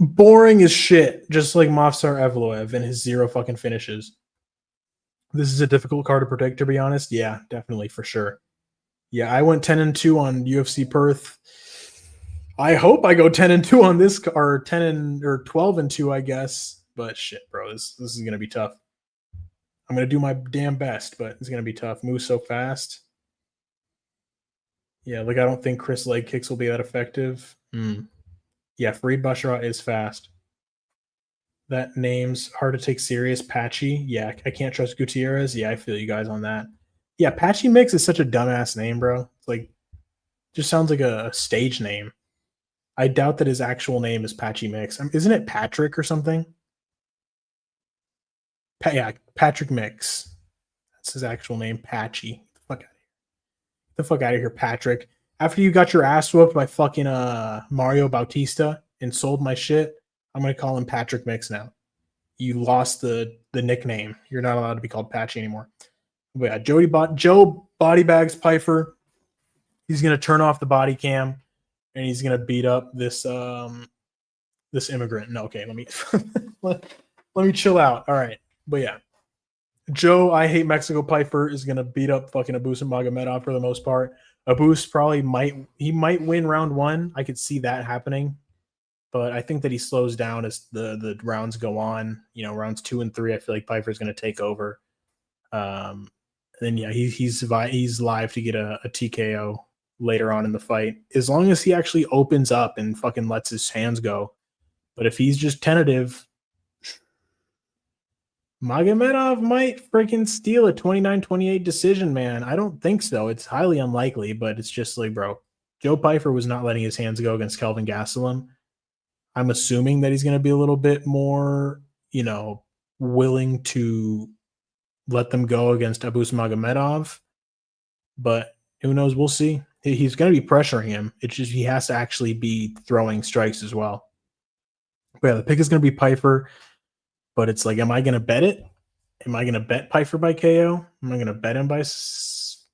S1: Boring as shit, just like Mafsar Evloev and his 0 fucking finishes. This is a difficult card to predict, to be honest. Yeah, definitely, for sure. Yeah, I went 10-2 on UFC Perth. I hope I go 10-2 on this, or 12-2, I guess. But shit, bro, this is gonna be tough. I'm gonna do my damn best, but it's gonna be tough. Moves so fast. Yeah, like I don't think Chris leg kicks will be that effective. Yeah, Fareed Basharat is fast. That name's hard to take serious. Patchy. Yeah, I can't trust Gutierrez. Yeah, I feel you guys on that. Yeah, Patchy Mix is such a dumbass name, bro. It's like, just sounds like a stage name. I doubt that his actual name is Patchy Mix. Isn't it Patrick or something? Yeah, Patrick Mix. That's his actual name, Patchy. Get the fuck out of here, Patrick. After you got your ass whooped by fucking Mario Bautista and sold my shit, I'm gonna call him Patrick Mix now. You lost the nickname. You're not allowed to be called Patchy anymore. But yeah, Joe Bodybags Pyfer. He's gonna turn off the body cam and he's gonna beat up this this immigrant. No, okay, let me let me chill out. All right, but yeah, Joe, I hate Mexico Pyfer is gonna beat up fucking Abus and Magomedov for the most part. Abus probably might win round 1. I could see that happening, but I think that he slows down as the rounds go on. You know, rounds 2 and 3, I feel like Pyfer is going to take over. Then yeah, he's live to get a TKO later on in the fight, as long as he actually opens up and fucking lets his hands go. But if he's just tentative, Magomedov might freaking steal a 29-28 decision, man. I don't think so. It's highly unlikely, but it's just like, bro, Joe Pyfer was not letting his hands go against Kelvin Gastelum. I'm assuming that he's going to be a little bit more, you know, willing to let them go against Abus Magomedov. But who knows? We'll see. He's going to be pressuring him. It's just he has to actually be throwing strikes as well. But yeah, the pick is going to be Pyfer. But it's like, am I going to bet it? Am I going to bet Pyfer by KO? Am I going to bet him by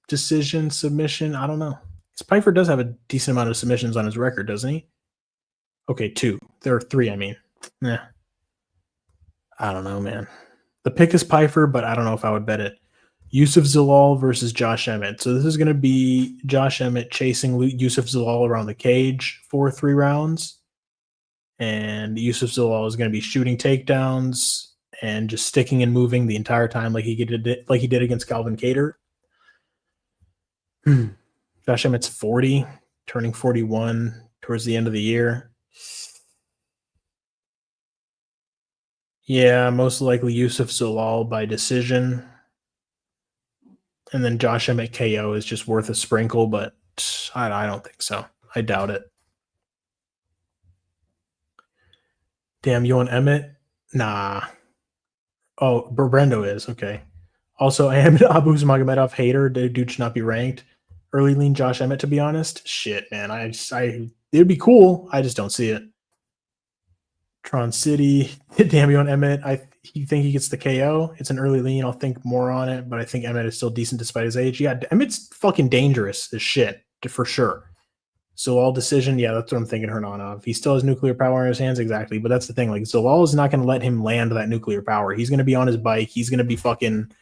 S1: decision, submission? I don't know. Because Pyfer does have a decent amount of submissions on his record, doesn't he? Okay, 2. There are 3, I mean. I don't know, man. The pick is Pyfer, but I don't know if I would bet it. Yusuf Zalal versus Josh Emmett. So this is going to be Josh Emmett chasing Yusuf Zalal around the cage for 3 rounds. And Yusuf Zalal is going to be shooting takedowns and just sticking and moving the entire time like he did against Calvin Kattar. Josh Emmett's 40, turning 41 towards the end of the year. Yeah, most likely Yusuf Zalal by decision. And then Josh Emmett KO is just worth a sprinkle, but I don't think so. I doubt it. Damn, you want Emmett? Nah. Oh, Brendo is. Okay. Also, I am an Abuz Magomedov hater. The dude should not be ranked. Early lean Josh Emmett, to be honest. Shit, man. It'd be cool. I just don't see it. Tron City. Damn, you want Emmett? You think he gets the KO? It's an early lean. I'll think more on it, but I think Emmett is still decent despite his age. Yeah, Emmett's fucking dangerous as shit, for sure. Zalal decision, yeah, that's what I'm thinking Hernanov. He still has nuclear power in his hands, exactly. But that's the thing, like Zalal is not going to let him land that nuclear power. He's going to be on his bike. He's going to be fucking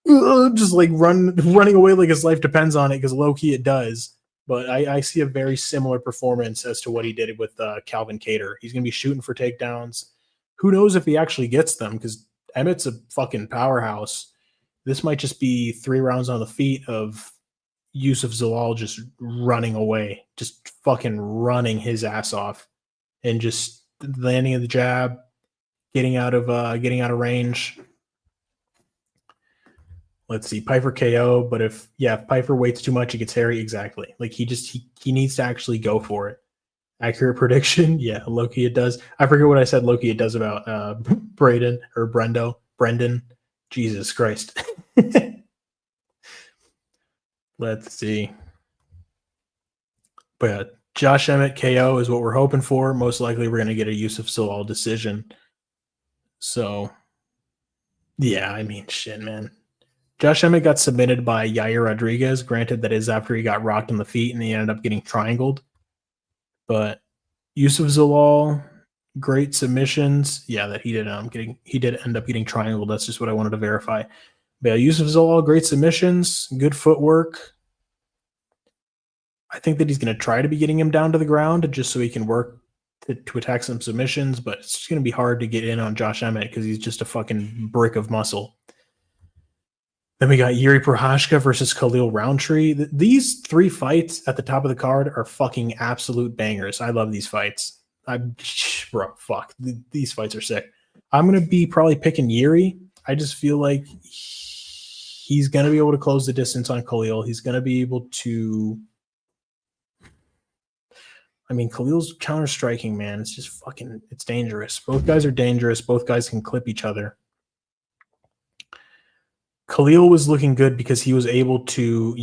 S1: just like running away like his life depends on it, because low key it does. But I see a very similar performance as to what he did with Calvin Cater. He's going to be shooting for takedowns. Who knows if he actually gets them, because Emmett's a fucking powerhouse. This might just be 3 rounds on the feet of Yusuf Zalal just running away, just fucking running his ass off, and just landing at the jab, getting out of range. Let's see, Piper KO, but if Piper waits too much, it gets hairy. Exactly. Like he needs to actually go for it. Accurate prediction, yeah, Loki it does. I forget what I said Loki it does about Brendan. Jesus Christ. Let's see. But yeah, Josh Emmett KO is what we're hoping for. Most likely we're going to get a Yusuf Zalal decision. So, yeah, I mean, shit, man. Josh Emmett got submitted by Yair Rodriguez. Granted, that is after he got rocked on the feet and he ended up getting triangled. But Yusuf Zalal, great submissions. Yeah, that he did end up getting triangled. That's just what I wanted to verify. But yeah, Yusuf Zalal, great submissions, good footwork. I think that he's going to try to be getting him down to the ground just so he can work to attack some submissions, but it's just going to be hard to get in on Josh Emmett because he's just a fucking brick of muscle. Then we got Yuri Prohashka versus Khalil Roundtree. These 3 fights at the top of the card are fucking absolute bangers. I love these fights. Bro, fuck. These fights are sick. I'm going to be probably picking Yuri. I just feel like he's going to be able to close the distance on Khalil. He's going to be able to... I mean, Khalil's counter-striking, man. It's just fucking... It's dangerous. Both guys are dangerous. Both guys can clip each other. Khalil was looking good because he was able to,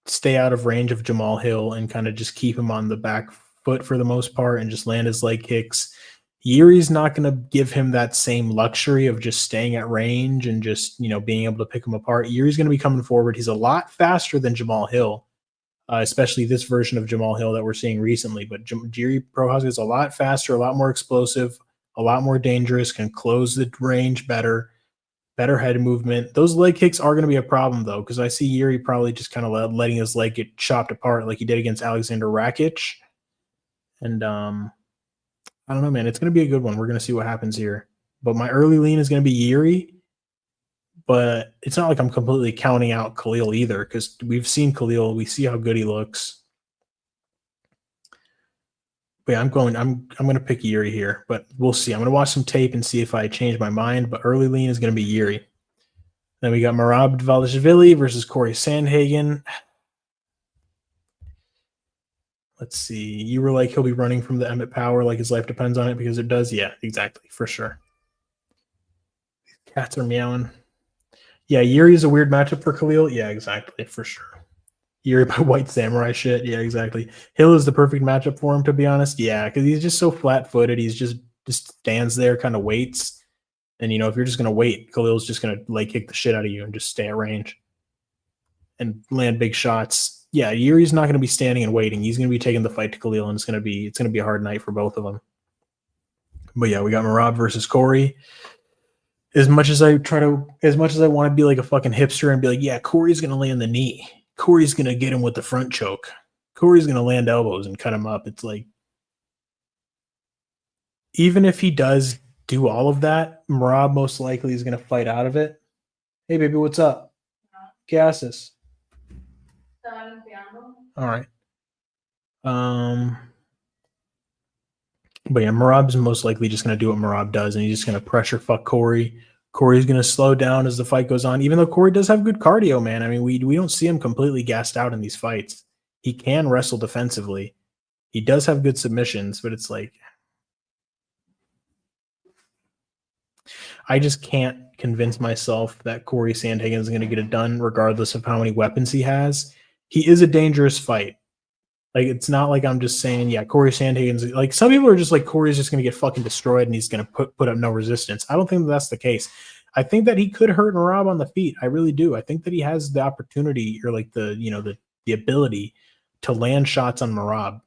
S1: stay out of range of Jamal Hill and kind of just keep him on the back foot for the most part and just land his leg kicks. Yuri's not going to give him that same luxury of just staying at range and just, being able to pick him apart. Yuri's going to be coming forward. He's a lot faster than Jamal Hill, especially this version of Jamal Hill that we're seeing recently. But Yuri Prochazka is a lot faster, a lot more explosive, a lot more dangerous, can close the range better head movement. Those leg kicks are going to be a problem, though, because I see Yuri probably just kind of letting his leg get chopped apart like he did against Alexander Rakic. And I don't know, man. It's going to be a good one. We're going to see what happens here. But my early lean is going to be Yuri. But it's not like I'm completely counting out Khalil either, because we've seen Khalil. We see how good he looks. But yeah, I'm going to pick Yuri here, but we'll see. I'm going to watch some tape and see if I change my mind, but early lean is going to be Yuri. Then we got Merab Dvalishvili versus Corey Sandhagen. Let's see. You were like, he'll be running from the Emmett Power like his life depends on it, because it does. Yeah, exactly, for sure. Cats are meowing. Yeah, Yuri is a weird matchup for Khalil. Yeah, exactly, for sure. Yuri by White Samurai shit. Yeah, exactly. Hill is the perfect matchup for him, to be honest. Yeah, because he's just so flat-footed. He's just stands there, kind of waits. And, if you're just going to wait, Khalil's just going to leg kick the shit out of you and just stay at range and land big shots. Yeah, Yuri's not going to be standing and waiting. He's going to be taking the fight to Khalil, and it's going to be a hard night for both of them. But yeah, we got Merab versus Corey. As much as I want to be like a fucking hipster and be like, yeah, Corey's going to land the knee. Corey's going to get him with the front choke. Corey's going to land elbows and cut him up. It's like, even if he does do all of that, Merab most likely is going to fight out of it. Hey, baby, what's up? ¿Qué haces? All right. But yeah, Merab's most likely just going to do what Merab does, and he's just going to pressure fuck Corey. Corey's going to slow down as the fight goes on, even though Corey does have good cardio, man. I mean, we don't see him completely gassed out in these fights. He can wrestle defensively. He does have good submissions, but it's like, I just can't convince myself that Corey Sandhagen is going to get it done regardless of how many weapons he has. He is a dangerous fight. Like, it's not like I'm just saying, yeah, Corey Sandhagen's like, some people are just like, Corey's just going to get fucking destroyed and he's going to put up no resistance. I don't think that's the case. I think that he could hurt Merab on the feet. I really do. I think that he has the opportunity or like the ability to land shots on Merab.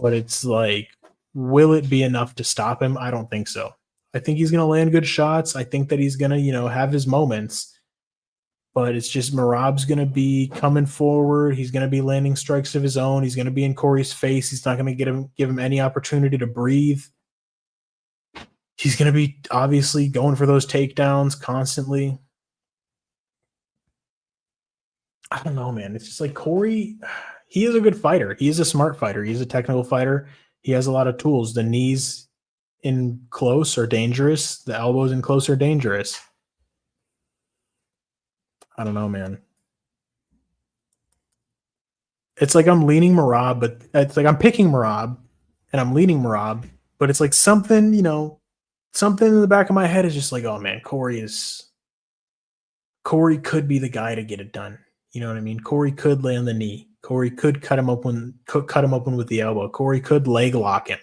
S1: But it's like, will it be enough to stop him? I don't think so. I think he's going to land good shots. I think that he's going to, have his moments. But it's just Merab's going to be coming forward. He's going to be landing strikes of his own. He's going to be in Corey's face. He's not going to give him any opportunity to breathe. He's going to be obviously going for those takedowns constantly. I don't know, man. It's just like Corey, he is a good fighter. He is a smart fighter. He's a technical fighter. He has a lot of tools. The knees in close are dangerous. The elbows in close are dangerous. I don't know, man. It's like I'm leaning Merab, but it's like I'm picking Merab and I'm leaning Merab, but it's like something in the back of my head is just like, oh man, Corey could be the guy to get it done. You know what I mean? Corey could land the knee. Corey could cut him open with the elbow. Corey could leg lock him.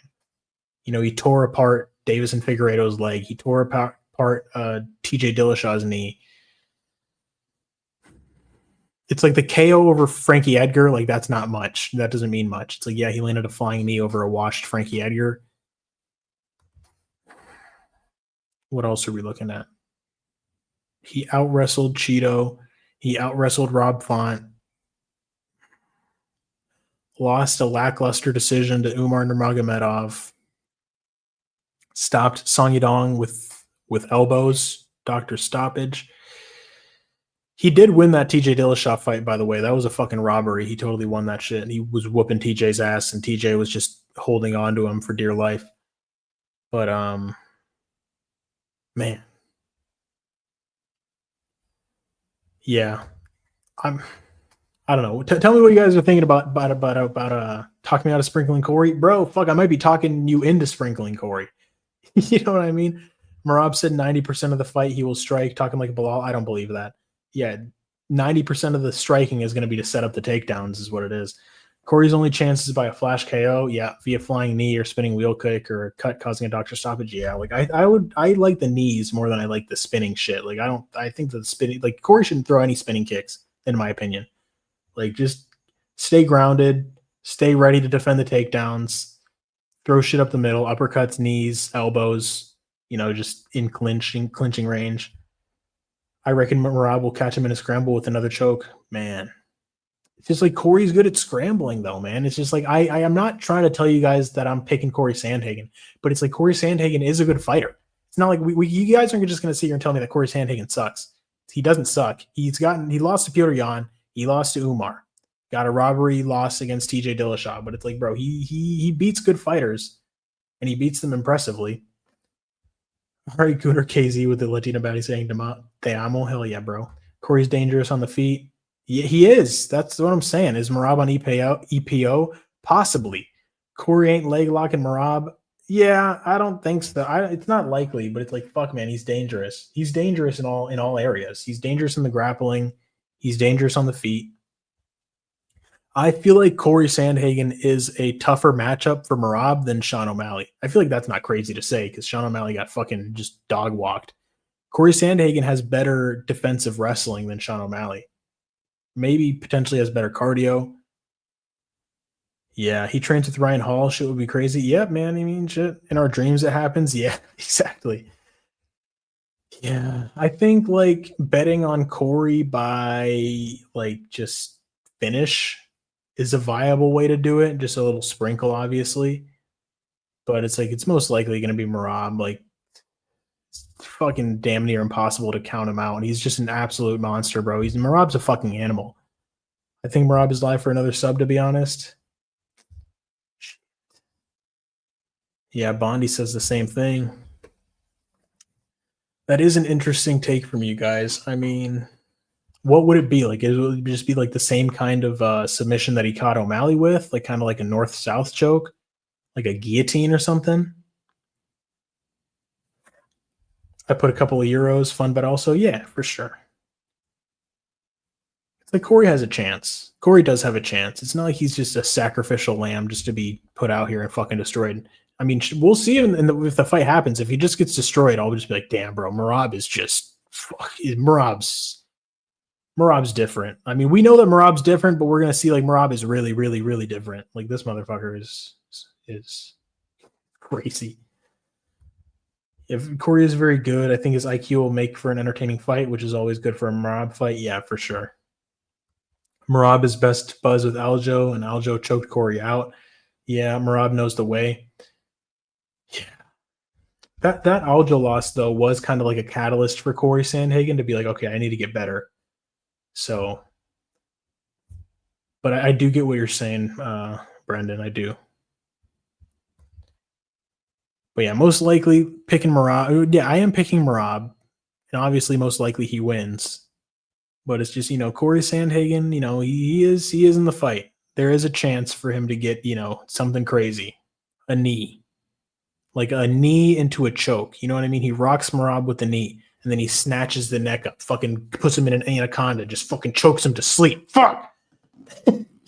S1: He tore apart Davison Figueiredo's leg. He tore apart TJ Dillashaw's knee. It's like the KO over Frankie Edgar, like that's not much. That doesn't mean much. It's like, yeah, he landed a flying knee over a washed Frankie Edgar. What else are we looking at? He out-wrestled Cheeto. He out-wrestled Rob Font. Lost a lackluster decision to Umar Nurmagomedov. Stopped Song Yadong with elbows, doctor stoppage. He did win that TJ Dillashaw fight, by the way. That was a fucking robbery. He totally won that shit. And he was whooping TJ's ass, and TJ was just holding on to him for dear life. But, man. Yeah. I don't know. Tell me what you guys are thinking about talking me out of sprinkling Corey. Bro, fuck, I might be talking you into sprinkling Corey. You know what I mean? Merab said 90% of the fight he will strike, talking like Bilal. I don't believe that. Yeah, 90% of the striking is going to be to set up the takedowns is what it is. Corey's only chance is by a flash KO. Yeah, via flying knee or spinning wheel kick or a cut causing a doctor stoppage. Yeah, like I like the knees more than I like the spinning shit. Like I think the spinning, like Corey shouldn't throw any spinning kicks in my opinion. Like just stay grounded, stay ready to defend the takedowns, throw shit up the middle, uppercuts, knees, elbows, just in clinching range. I reckon Merab will catch him in a scramble with another choke. Man, it's just like Corey's good at scrambling, though, man. It's just like I am not trying to tell you guys that I'm picking Corey Sandhagen, but it's like Corey Sandhagen is a good fighter. It's not like you guys aren't just going to sit here and tell me that Corey Sandhagen sucks. He doesn't suck. He lost to Petr Yan. He lost to Umar. Got a robbery loss against TJ Dillashaw, but it's like, bro, he beats good fighters, and he beats them impressively. All right, Gunnar KZ with the Latina baddie saying, Te amo. Hell yeah, bro. Corey's dangerous on the feet. Yeah, he is. That's what I'm saying. Is Merab on EPO? Possibly. Corey ain't leg locking Merab. Yeah, I don't think so. It's not likely, but it's like, fuck, man, he's dangerous. He's dangerous in all areas. He's dangerous in the grappling. He's dangerous on the feet. I feel like Corey Sandhagen is a tougher matchup for Merab than Sean O'Malley. I feel like that's not crazy to say because Sean O'Malley got fucking just dog walked. Corey Sandhagen has better defensive wrestling than Sean O'Malley. Maybe potentially has better cardio. Yeah, he trains with Ryan Hall. Shit would be crazy. Yeah, man. I mean, shit. In our dreams, it happens. Yeah, exactly. Yeah, I think like betting on Corey by like just finish is a viable way to do it. Just a little sprinkle, obviously. But it's like it's most likely going to be Merab. Like it's fucking damn near impossible to count him out. And he's just an absolute monster, bro. Merab's a fucking animal. I think Merab is live for another sub, to be honest. Yeah, Bondi says the same thing. That is an interesting take from you guys. I mean, what would it be like? It would just be like the same kind of submission that he caught O'Malley with, like kind of like a north-south choke, like a guillotine or something. I put a couple of euros, fun, but also, yeah, for sure. It's like Corey has a chance. Corey does have a chance. It's not like he's just a sacrificial lamb just to be put out here and fucking destroyed. I mean, we'll see if the fight happens. If he just gets destroyed, I'll just be like, damn, bro, Merab is just Merab's different. I mean, we know that Merab's different, but we're gonna see like Merab is really, really, really different. Like this motherfucker is crazy. If Corey is very good, I think his IQ will make for an entertaining fight, which is always good for a Merab fight. Yeah, for sure. Merab is best buzz with Aljo, and Aljo choked Corey out. Yeah, Merab knows the way. Yeah. That Aljo loss, though, was kind of like a catalyst for Corey Sandhagen to be like, okay, I need to get better. So, but I do get what you're saying, Brendan. I do. But yeah, most likely picking Merab. Yeah, I am picking Merab. And obviously, most likely he wins. But it's just, Corey Sandhagen, he is in the fight. There is a chance for him to get, something crazy. A knee. Like a knee into a choke. You know what I mean? He rocks Merab with the knee. And then he snatches the neck up. Fucking puts him in an anaconda. Just fucking chokes him to sleep. Fuck!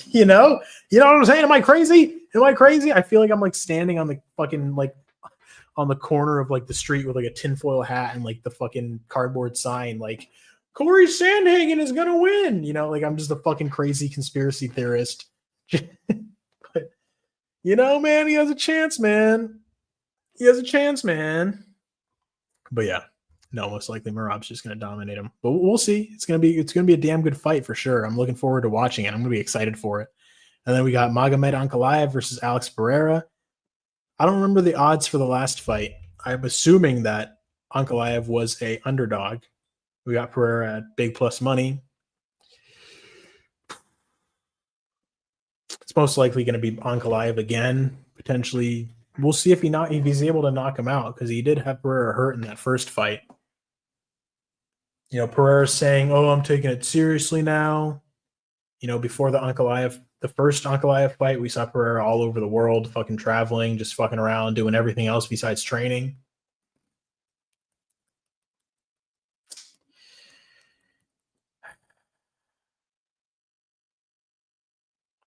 S1: You know what I'm saying? Am I crazy? I feel like I'm like standing on the fucking like on the corner of like the street with like a tinfoil hat and like the fucking cardboard sign, like Corey Sandhagen is gonna win. Like I'm just a fucking crazy conspiracy theorist. But man, he has a chance, man. But yeah, no, most likely Merab's just gonna dominate him. But we'll see. It's gonna be a damn good fight for sure. I'm looking forward to watching it. I'm gonna be excited for it. And then we got Magomed Ankalaev versus Alex Pereira. I don't remember the odds for the last fight. I'm assuming that Ankalaev was a underdog. We got Pereira at big plus money. It's most likely going to be Ankalaev again. Potentially, we'll see if he's able to knock him out, because he did have Pereira hurt in that first fight. Pereira's saying, "Oh, I'm taking it seriously now." Before the first Ankalaev fight, we saw Pereira all over the world, fucking traveling, just fucking around, doing everything else besides training.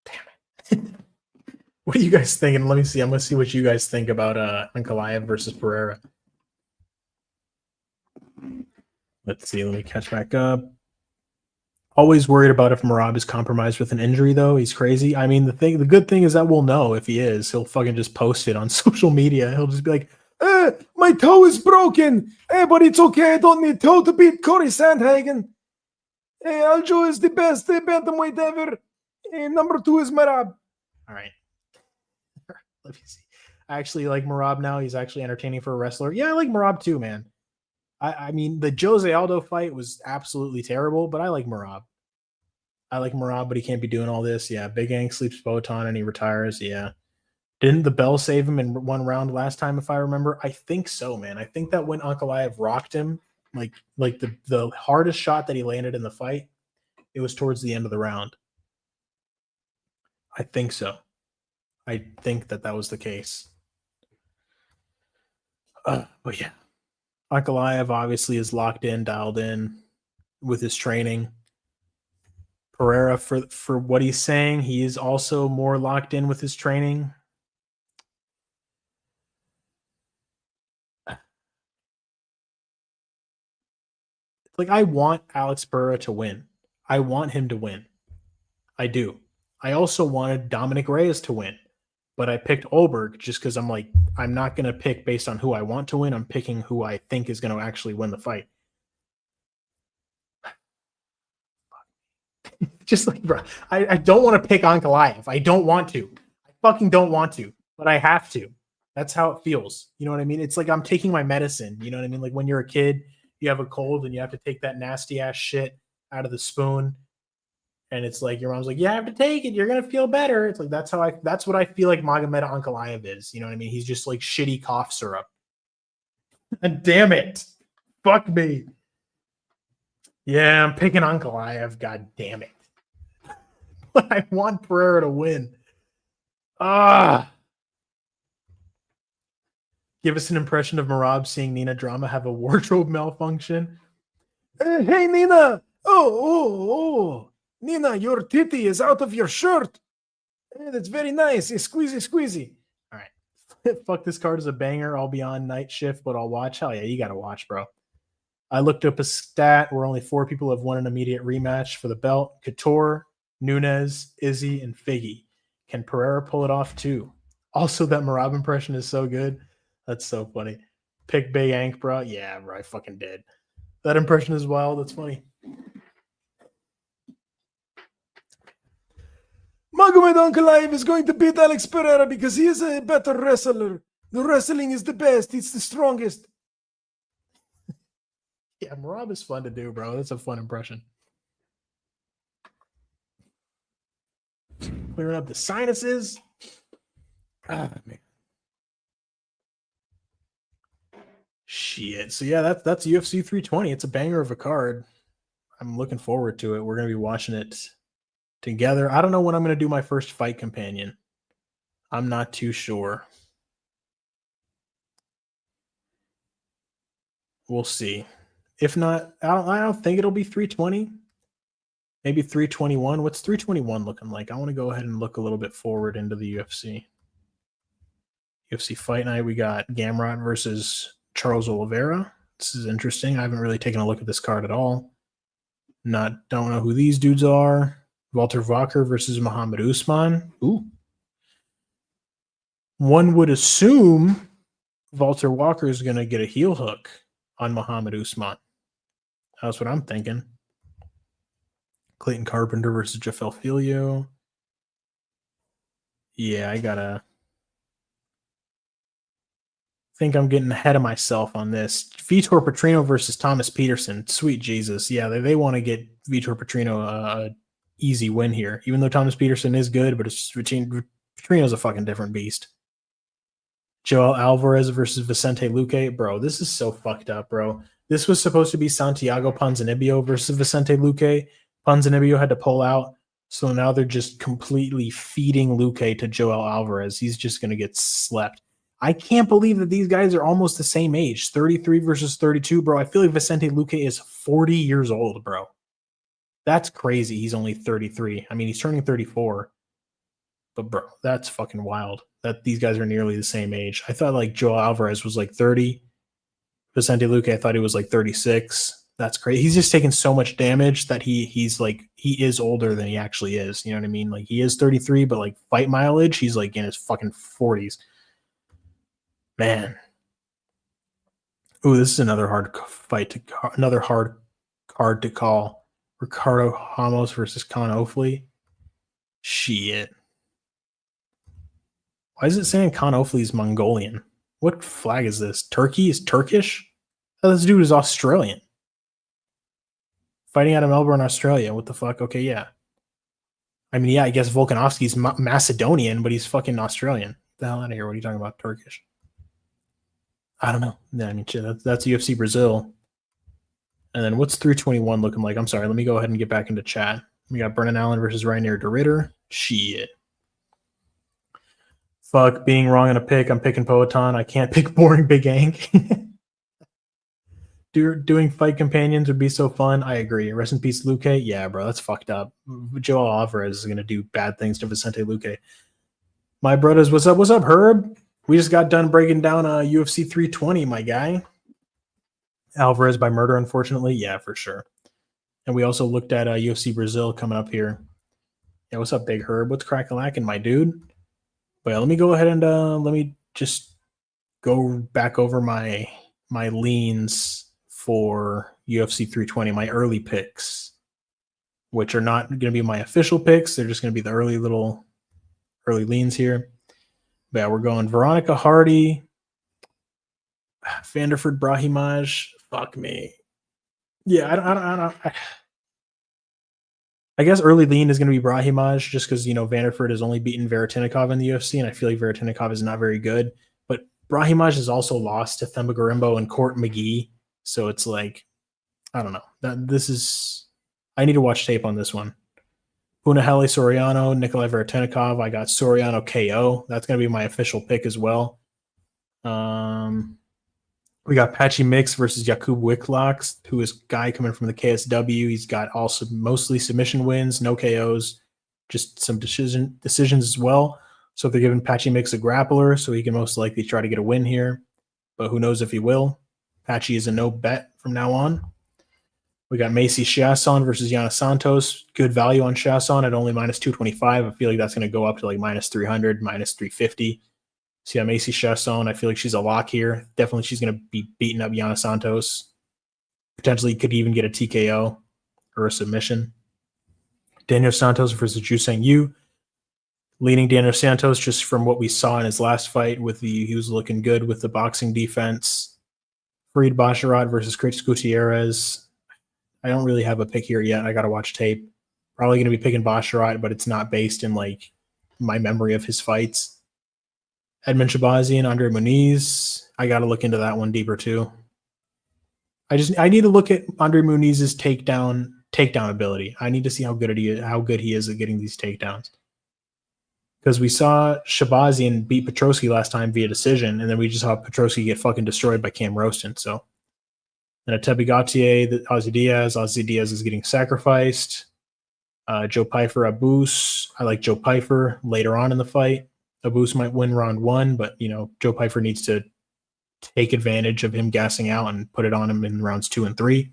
S1: Damn it. What are you guys thinking? Let me see. I'm going to see what you guys think about Ankalaev versus Pereira. Let's see. Let me catch back up. Always worried about if Merab is compromised with an injury, though. He's crazy. I mean, the good thing is that we'll know if he is. He'll fucking just post it on social media. He'll just be like, my toe is broken. But it's okay. I don't need toe to beat Corey Sandhagen. Aljo is the best bantamweight ever. Number 2 is Merab. All right. Let me see. I actually like Merab now. He's actually entertaining for a wrestler. Yeah, I like Merab too, man. I mean, the Jose Aldo fight was absolutely terrible, but I like Merab. But he can't be doing all this. Yeah, Big Ang sleeps Botan and he retires. Yeah. Didn't the bell save him in one round last time, if I remember? I think so, man. I think that when Ankalaev rocked him, like the hardest shot that he landed in the fight, it was towards the end of the round. I think so. I think that was the case. But yeah. Ankalaev obviously is locked in, dialed in with his training. Pereira, for what he's saying, he is also more locked in with his training. Like, I want Alex Pereira to win. I want him to win. I do. I also wanted Dominic Reyes to win. But I picked Ulberg just because I'm like, I'm not going to pick based on who I want to win. I'm picking who I think is going to actually win the fight. Just like, bro, I don't want to pick Ankalaev. I don't want to. I fucking don't want to, but I have to. That's how it feels. You know what I mean? It's like I'm taking my medicine. You know what I mean? Like when you're a kid, you have a cold and you have to take that nasty ass shit out of the spoon. And it's like your mom's like, you have to take it. You're gonna feel better. It's like that's what I feel like Magomed Ankalaev is. You know what I mean? He's just like shitty cough syrup. And damn it. Fuck me. Yeah, I'm picking Ankalaev. God damn it. But I want Pereira to win. Give us an impression of Marab seeing Nina Drama have a wardrobe malfunction. Hey, Nina. Oh. Nina, your titty is out of your shirt. That's very nice. Squeezy. All right. Fuck, this card is a banger. I'll be on night shift, but I'll watch. Hell yeah, you got to watch, bro. I looked up a stat where only 4 people have won an immediate rematch for the belt. Couture, Nunes, Izzy, and Figgy. Can Pereira pull it off too? Also, that Marab impression is so good. That's so funny. Pick Big Ank, bro. Yeah, bro, I fucking did. That impression is wild. That's funny. Magomed Ankalaev is going to beat Alex Pereira because he is a better wrestler. The wrestling is the best. It's the strongest. Yeah, Marab is fun to do, bro. That's a fun impression. Clearing up the sinuses. Man. Shit. So yeah, that's UFC 320. It's a banger of a card. I'm looking forward to it. We're gonna be watching it together. I don't know when I'm gonna do my first fight companion. I'm not too sure. We'll see. If not, I don't think it'll be 320. Maybe 321. What's 321 looking like? I want to go ahead and look a little bit forward into the UFC. UFC Fight Night. We got Gamrot versus Charles Oliveira. This is interesting. I haven't really taken a look at this card at all. Don't know who these dudes are. Walter Walker versus Muhammad Usman. Ooh. One would assume Walter Walker is going to get a heel hook on Muhammad Usman. That's what I'm thinking. Clayton Carpenter versus Jafel Filio. Yeah, I think I'm getting ahead of myself on this. Vitor Petrino versus Thomas Peterson. Sweet Jesus. Yeah, they want to get Vitor Petrino a easy win here. Even though Thomas Peterson is good, but Petrino's a fucking different beast. Joel Alvarez versus Vicente Luque. Bro, this is so fucked up, bro. This was supposed to be Santiago Ponzinibbio versus Vicente Luque. Ponzinibbio had to pull out, so now they're just completely feeding Luque to Joel Alvarez. He's just going to get slept. I can't believe that these guys are almost the same age. 33 versus 32, bro. I feel like Vicente Luque is 40 years old, bro. That's crazy. He's only 33. I mean, he's turning 34. But, bro, that's fucking wild that these guys are nearly the same age. I thought, like, Joel Alvarez was, like, 30. Vicente Luque, I thought he was, like, 36. That's crazy. He's just taking so much damage that he is older than he actually is. You know what I mean? Like, he is 33, but, like, fight mileage, he's, like, in his fucking 40s. Man. Ooh, this is another hard fight another hard card to call. Ricardo Ramos versus Con Ofley. Shit. Why is it saying Con Ofley's Mongolian? What flag is this? Turkey is Turkish? Oh, this dude is Australian. Fighting out of Melbourne, Australia. What the fuck? Okay, yeah. I mean, yeah, I guess Volkanovski's Macedonian, but he's fucking Australian. Get the hell out of here. What are you talking about? Turkish. I don't know. Yeah, I mean, shit, that's UFC Brazil. And then what's 321 looking like? I'm sorry. Let me go ahead and get back into chat. We got Brennan Allen versus Rainier de Ritter. Shit. Fuck, being wrong on a pick. I'm picking Poetan. I can't pick boring Big Ank. Doing fight companions would be so fun. I agree. Rest in peace, Luque. Yeah, bro, that's fucked up. Joel Alvarez is going to do bad things to Vicente Luque. My brothers, what's up? What's up, Herb? We just got done breaking down UFC 320, my guy. Alvarez by murder, unfortunately. Yeah, for sure. And we also looked at UFC Brazil coming up here. Yeah, what's up, Big Herb? What's crack-a-lackin', my dude? But yeah, let me go ahead and let me just go back over my leans for UFC 320, my early picks, which are not going to be my official picks. They're just going to be the early leans here. But yeah, we're going Veronica Hardy, Vanderford Brahimaj. Fuck me. Yeah, I guess early lean is going to be Brahimaj just because, Vanderford has only beaten Varatinikov in the UFC, and I feel like Varatinikov is not very good. But Brahimaj has also lost to Themba Gorimbo and Court McGee. So it's like, I don't know. I need to watch tape on this one. Punahele Soriano, Nikolai Veretennikov. I got Soriano KO. That's going to be my official pick as well. We got Patchy Mix versus Jakub Wicklox, who is a guy coming from the KSW. He's got also mostly submission wins, no KOs, just some decisions as well. So if they're giving Patchy Mix a grappler, so he can most likely try to get a win here. But who knows if he will. Patchy is a no bet from now on. We got Macy Chiasson versus Yana Santos. Good value on Chiasson at only minus 225. I feel like that's going to go up to like minus 300, minus 350. So yeah, Macy Chiasson, I feel like she's a lock here. Definitely she's going to be beating up Yana Santos. Potentially could even get a TKO or a submission. Daniel Santos versus Ju Sang Yu. Leading Daniel Santos just from what we saw in his last fight he was looking good with the boxing defense. Farid Basharat versus Chris Gutierrez. I don't really have a pick here yet. I got to watch tape. Probably going to be picking Basharat, but it's not based in like my memory of his fights. Edmund Shabazian, Andre Muniz. I got to look into that one deeper too. I need to look at Andre Muniz's takedown ability. I need to see how good he is at getting these takedowns. Because we saw Shabazian beat Petrosky last time via decision, and then we just saw Petrosky get fucking destroyed by Cam Roston. So, and Atebi Gautier, Ozzy Diaz is getting sacrificed. Joe Pyfer, Abus. I like Joe Pyfer later on in the fight. Abus might win round 1, but Joe Pyfer needs to take advantage of him gassing out and put it on him in rounds 2 and 3.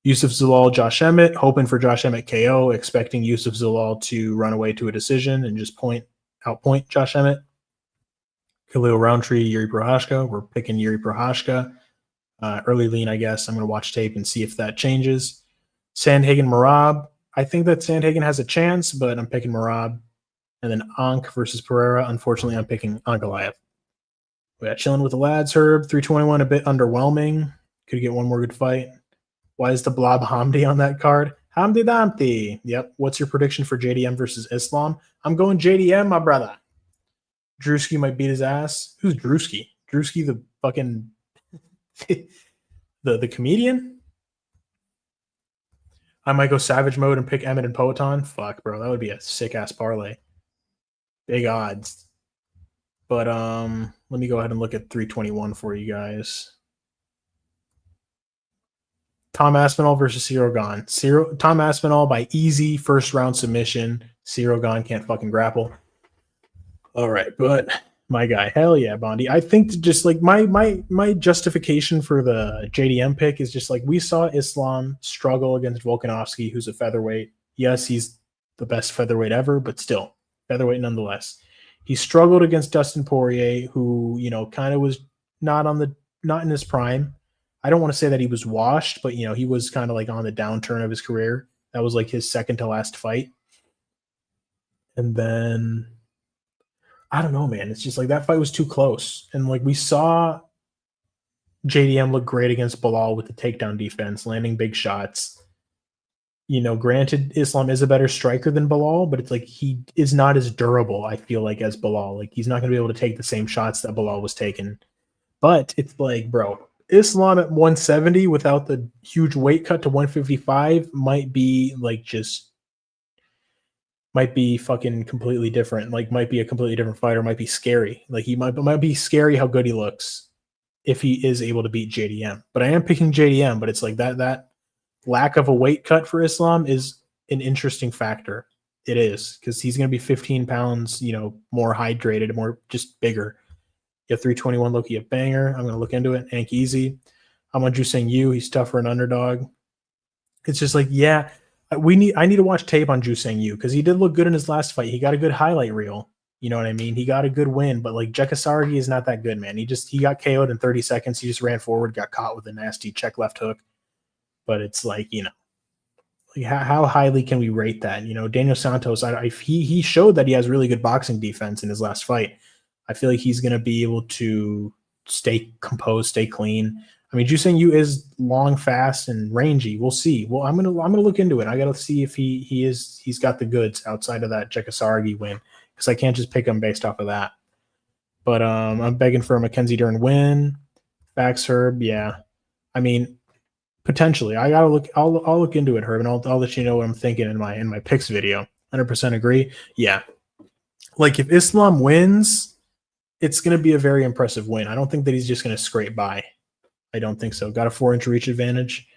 S1: Yusuf Zalal, Josh Emmett, hoping for Josh Emmett KO, expecting Yusuf Zalal to run away to a decision and just outpoint Josh Emmett. Khalil Roundtree, Yuri Prohashka. We're picking Yuri Prohashka. Early lean, I guess. I'm going to watch tape and see if that changes. Sandhagen Marab. I think that Sandhagen has a chance, but I'm picking Marab. And then Ank versus Pereira. Unfortunately, I'm picking Ankalaev. We got Chilling with the Lads, Herb. 321, a bit underwhelming. Could get one more good fight. Why is the Blob Hamdi on that card? Hamdi Damti. Yep. What's your prediction for JDM versus Islam? I'm going JDM, my brother. Drewski might beat his ass. Who's Drewski? Drewski, the fucking the comedian? I might go savage mode and pick Emmett and Poeton. Fuck, bro. That would be a sick ass parlay. Big odds. But let me go ahead and look at 321 for you guys. Tom Aspinall versus Ciro Gane. Tom Aspinall by easy first round submission. Ciro Gane can't fucking grapple. All right, but my guy, hell yeah, Bondi. I think just like my justification for the JDM pick is just like we saw Islam struggle against Volkanovski, who's a featherweight. Yes, he's the best featherweight ever, but still featherweight nonetheless. He struggled against Dustin Poirier, who kind of was not in his prime. I don't want to say that he was washed, but he was kind of like on the downturn of his career. That was like his second to last fight. And then I don't know, man. It's just like that fight was too close. And like we saw JDM look great against Bilal with the takedown defense, landing big shots. Granted, Islam is a better striker than Bilal, but it's like he is not as durable, I feel like, as Bilal. Like he's not going to be able to take the same shots that Bilal was taking. But it's like, bro, Islam at 170 without the huge weight cut to 155 might be fucking completely different. Like might be a completely different fighter, might be scary. Like he might be scary how good he looks if he is able to beat JDM. But I am picking JDM, but it's like that lack of a weight cut for Islam is an interesting factor. It is, because he's going to be 15 pounds, more hydrated, more just bigger. You have 321 Loki, a banger. I'm going to look into it. Ank easy. I'm on Ju Sang Yu. He's tough for an underdog. It's just like, yeah, I need to watch tape on Ju Sang Yu because he did look good in his last fight. He got a good highlight reel. You know what I mean? He got a good win, but like Jekasargi is not that good, man. He got KO'd in 30 seconds. He just ran forward, got caught with a nasty check left hook. But it's like, like how highly can we rate that? Daniel Santos, he showed that he has really good boxing defense in his last fight. I feel like he's going to be able to stay composed, stay clean. I mean, Ju Sang Yu is long, fast, and rangy. We'll see. Well, I'm gonna look into it. I got to see if he's got the goods outside of that Jekasargi win, because I can't just pick him based off of that. But I'm begging for a Mackenzie Dern win. Facts Herb, yeah. I mean, potentially. I gotta look. I'll look into it, Herb, and I'll let you know what I'm thinking in my picks video. 100% agree. Yeah, like if Islam wins, it's gonna be a very impressive win. I don't think that he's just gonna scrape by. I don't think so. Got a 4-inch reach advantage.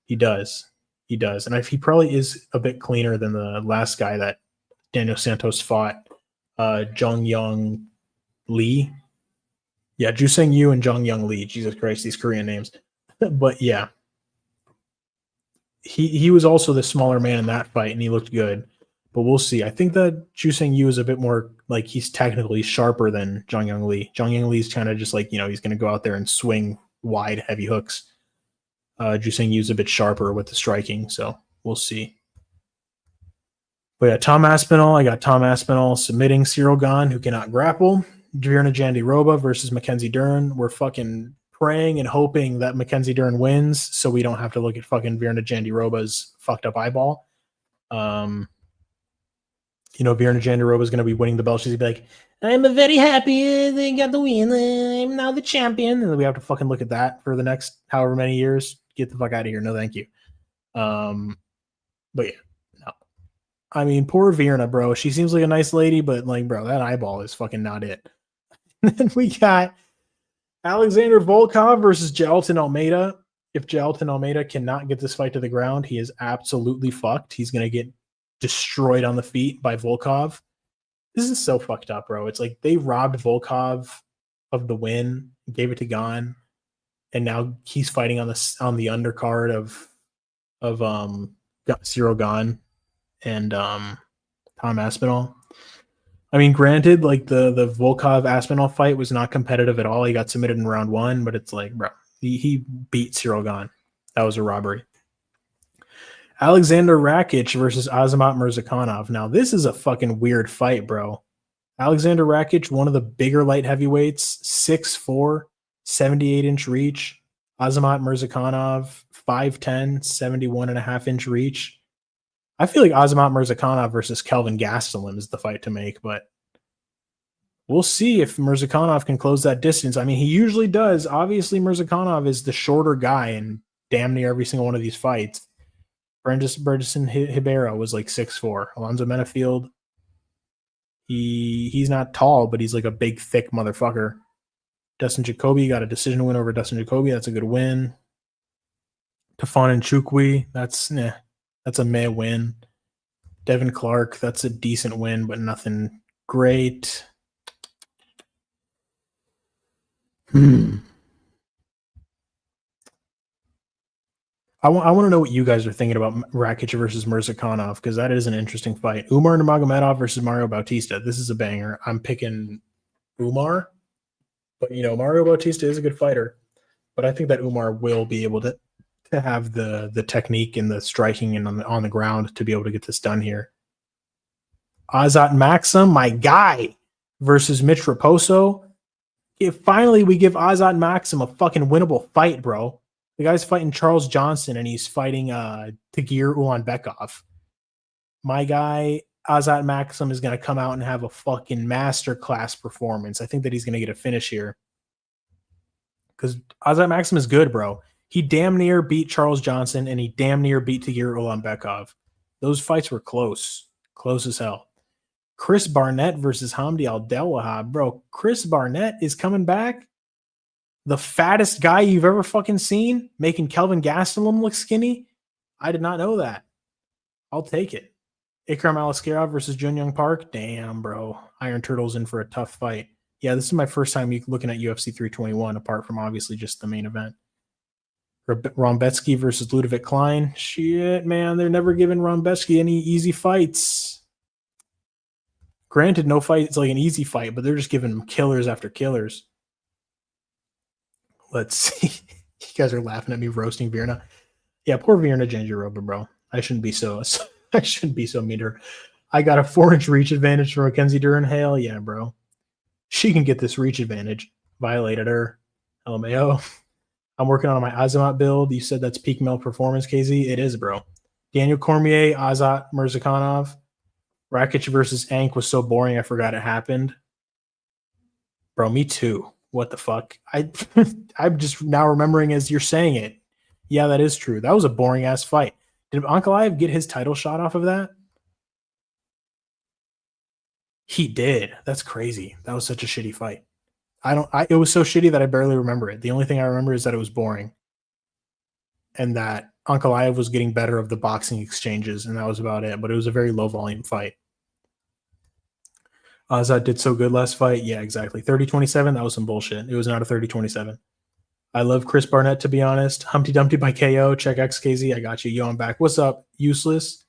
S1: He does. He does. And he probably is a bit cleaner than the last guy that Daniel Santos fought, Jung Young Lee. Yeah, Juseng Yu and Jung Young Lee. Jesus Christ, these Korean names. But yeah, he was also the smaller man in that fight, and he looked good. But we'll see. I think that Juseng Yu is a bit more like he's technically sharper than Jung Young Lee. Jung Young Lee's kind of just like, you know, he's going to go out there and swing wide, heavy hooks. Juseng Yu's a bit sharper with the striking, so we'll see. But yeah, Tom Aspinall. I got Tom Aspinall submitting Cyril Gane, who cannot grapple. Virna Jandiroba versus Mackenzie Dern. We're fucking praying and hoping that Mackenzie Dern wins so we don't have to look at fucking Virna Jandiroba's fucked up eyeball. You know, Virna Jandiroba is going to be winning the belt. She's going to be like, I'm very happy they got the win. I'm now the champion. And then we have to fucking look at that for the next however many years. Get the fuck out of here. No, thank you. But yeah, no. I mean, poor Virna, bro. She seems like a nice lady, but like, bro, that eyeball is fucking not it. And then we got Alexander Volkov versus Jailton Almeida. If Jailton Almeida cannot get this fight to the ground, he is absolutely fucked. He's going to get destroyed on the feet by Volkov. This is so fucked up, bro. It's like they robbed Volkov of the win, gave it to Gane, and now he's fighting on the undercard of Cyril Gane and Tom Aspinall. I mean, granted, like the Volkov Aspinall fight was not competitive at all. He got submitted in round 1, but it's like, bro, he beat Cyril Gane. That was a robbery. Alexander Rakic versus Azamat Murzakanov. Now, this is a fucking weird fight, bro. Alexander Rakic, one of the bigger light heavyweights, 6'4", 78-inch reach. Azamat Murzakanov, 5'10", 71.5-inch reach. I feel like Azamat Murzakanov versus Kelvin Gastelum is the fight to make, but we'll see if Murzakanov can close that distance. I mean, he usually does. Obviously, Murzakanov is the shorter guy in damn near every single one of these fights. Bredesen Ribeiro was like 6'4". Alonzo Menafield, he's not tall, but he's like a big, thick motherfucker. Dustin Jacoby got a decision win over Dustin Jacoby. That's a good win. Tafon Nchukwi, that's a meh win. Devin Clark, that's a decent win, but nothing great. I want to know what you guys are thinking about Rakic versus Murzakanov, because that is an interesting fight. Umar Nurmagomedov versus Mario Bautista. This is a banger. I'm picking Umar, but you know, Mario Bautista is a good fighter, but I think that Umar will be able to have the technique and the striking and on the ground to be able to get this done here. Azat Maxim, my guy, versus Mitch Raposo. If finally we give Azat Maxim a fucking winnable fight, bro. The guy's fighting Charles Johnson, and he's fighting Tagir Ulanbekov. My guy, Azat Maxim, is going to come out and have a fucking masterclass performance. I think that he's going to get a finish here. Because Azat Maxim is good, bro. He damn near beat Charles Johnson, and he damn near beat Tagir Ulanbekov. Those fights were close. Close as hell. Chris Barnett versus Hamdi Al-Delwahab. Bro, Chris Barnett is coming back. The fattest guy you've ever fucking seen, making Kelvin Gastelum look skinny. I did not know that. I'll take it. Ikram Aliskerov versus Jun Young Park. Damn, bro. Iron Turtle's in for a tough fight. Yeah, this is my first time looking at UFC 321, apart from obviously just the main event. Rombetsky versus Ludovic Klein. Shit, man. They're never giving Rombetsky any easy fights. Granted, no fight is like an easy fight, but they're just giving him killers after killers. Let's see. You guys are laughing at me roasting Virna. Yeah, poor Virna Jandiroba, bro. I shouldn't be so mean to her. I got a 4-inch reach advantage for Mackenzie Dern. Hell yeah, bro. She can get this reach advantage. Violated her. LMAO. I'm working on my Azamat build. You said that's peak male performance, KZ. It is, bro. Daniel Cormier, Azat Murzakanov. Rakic versus Ank was so boring I forgot it happened. Bro, me too. What the fuck? I'm just now remembering as you're saying it. Yeah, that is true. That was a boring ass fight. Did Ankalaev get his title shot off of that? He did. That's crazy. That was such a shitty fight. It was so shitty that I barely remember it. The only thing I remember is that it was boring and that Ankalaev was getting better of the boxing exchanges, and that was about it. But it was a very low volume fight. Azat did so good last fight. Yeah, exactly. 30-27, that was some bullshit. It was not a 30-27. I love Chris Barnett, to be honest. Humpty Dumpty by KO. Check XKZ. I got you. Yo, I'm back. What's up? Useless.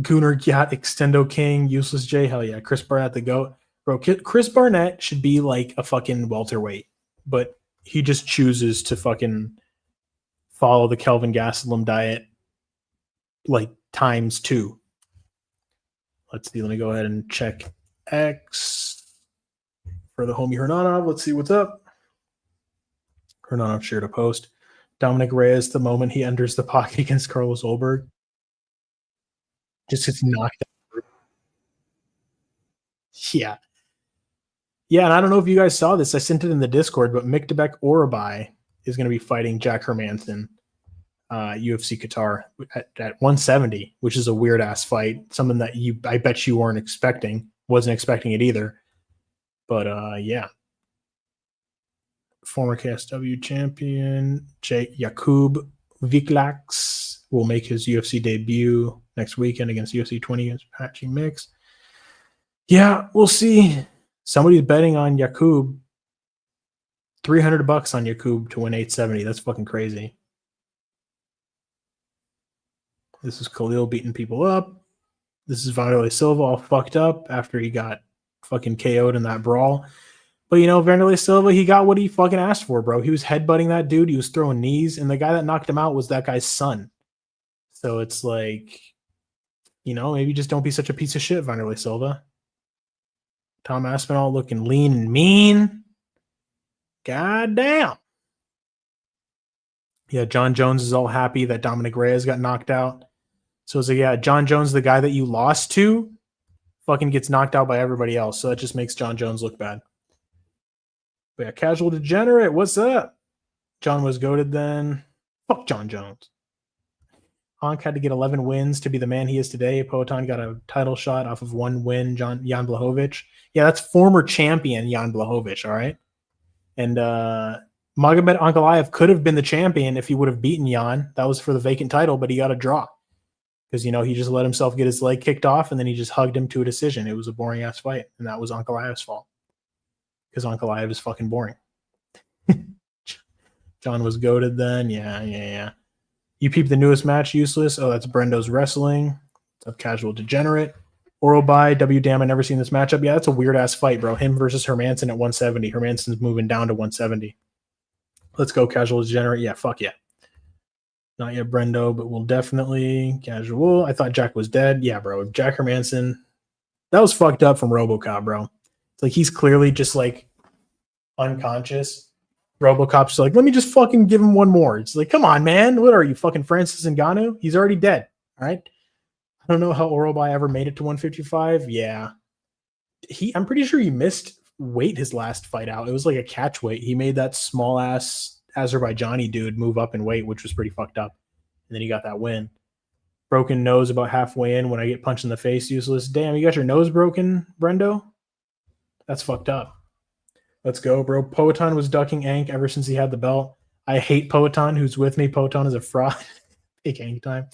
S1: Gunnar Gyat, Extendo King, Useless J. Hell yeah. Chris Barnett, the GOAT. Bro, Chris Barnett should be like a fucking welterweight, but he just chooses to fucking follow the Kelvin Gastelum diet like ×2. Let's see. Let me go ahead and check X for the homie Hernanov. Let's see what's up. Hernanov shared a post. Dominic Reyes, the moment he enters the pocket against Carlos Ulberg, just gets knocked out. Yeah. Yeah, and I don't know if you guys saw this. I sent it in the Discord, but Mikdebek Orabai is going to be fighting Jack Hermanson, UFC Qatar, at 170, which is a weird-ass fight. Something that I bet you weren't expecting. Wasn't expecting it either. But, yeah. Former KSW champion Jakub Viklax will make his UFC debut next weekend against UFC 20 against Patchy Mix. Yeah, we'll see. Somebody's betting on Jakub. $300 on Jakub to win 870. That's fucking crazy. This is Khalil beating people up. This is Vanderlei Silva all fucked up after he got fucking KO'd in that brawl. But, you know, Vanderlei Silva, he got what he fucking asked for, bro. He was headbutting that dude. He was throwing knees. And the guy that knocked him out was that guy's son. So it's like, you know, maybe just don't be such a piece of shit, Vanderlei Silva. Tom Aspinall looking lean and mean. God damn. Yeah, John Jones is all happy that Dominic Reyes got knocked out. So it's like, yeah, John Jones, the guy that you lost to, fucking gets knocked out by everybody else. So that just makes John Jones look bad. But yeah, Casual Degenerate, what's up? John was goated then. Fuck John Jones. Honk had to get 11 wins to be the man he is today. Poatan got a title shot off of one win, Jan Blachowicz. Yeah, that's former champion Jan Blachowicz, all right? And Magomed Ankalaev could have been the champion if he would have beaten Jan. That was for the vacant title, but he got a draw. Because, you know, he just let himself get his leg kicked off, and then he just hugged him to a decision. It was a boring-ass fight, and that was Ankalaev's fault. Because Ankalaev is fucking boring. John was goated then. Yeah. You peep the newest match, Useless. Oh, that's Brendo's Wrestling. What's up, Casual Degenerate? Oral by W. Damn, I never seen this matchup. Yeah, that's a weird ass fight, bro. Him versus Hermanson at 170. Hermanson's moving down to 170. Let's go, Casual Degenerate. Yeah, fuck yeah. Not yet Brendo, but we'll definitely Casual. I thought Jack was dead. Yeah, bro. Jack Hermanson. That was fucked up from RoboCop, bro. It's like he's clearly just like unconscious. RoboCop's like, let me just fucking give him one more. It's like, come on, man. What are you, fucking Francis Ngannou? He's already dead. All right. I don't know how Orobai ever made it to 155. Yeah. I'm pretty sure he missed weight his last fight out. It was like a catch weight. He made that small ass Azerbaijani dude move up in weight, which was pretty fucked up. And then he got that win. Broken nose about halfway in when I get punched in the face, Useless. Damn, you got your nose broken, Brendo? That's fucked up. Let's go, bro. Poatan was ducking Ank ever since he had the belt. I hate Poatan. Who's with me? Poatan is a fraud. Big Ank time.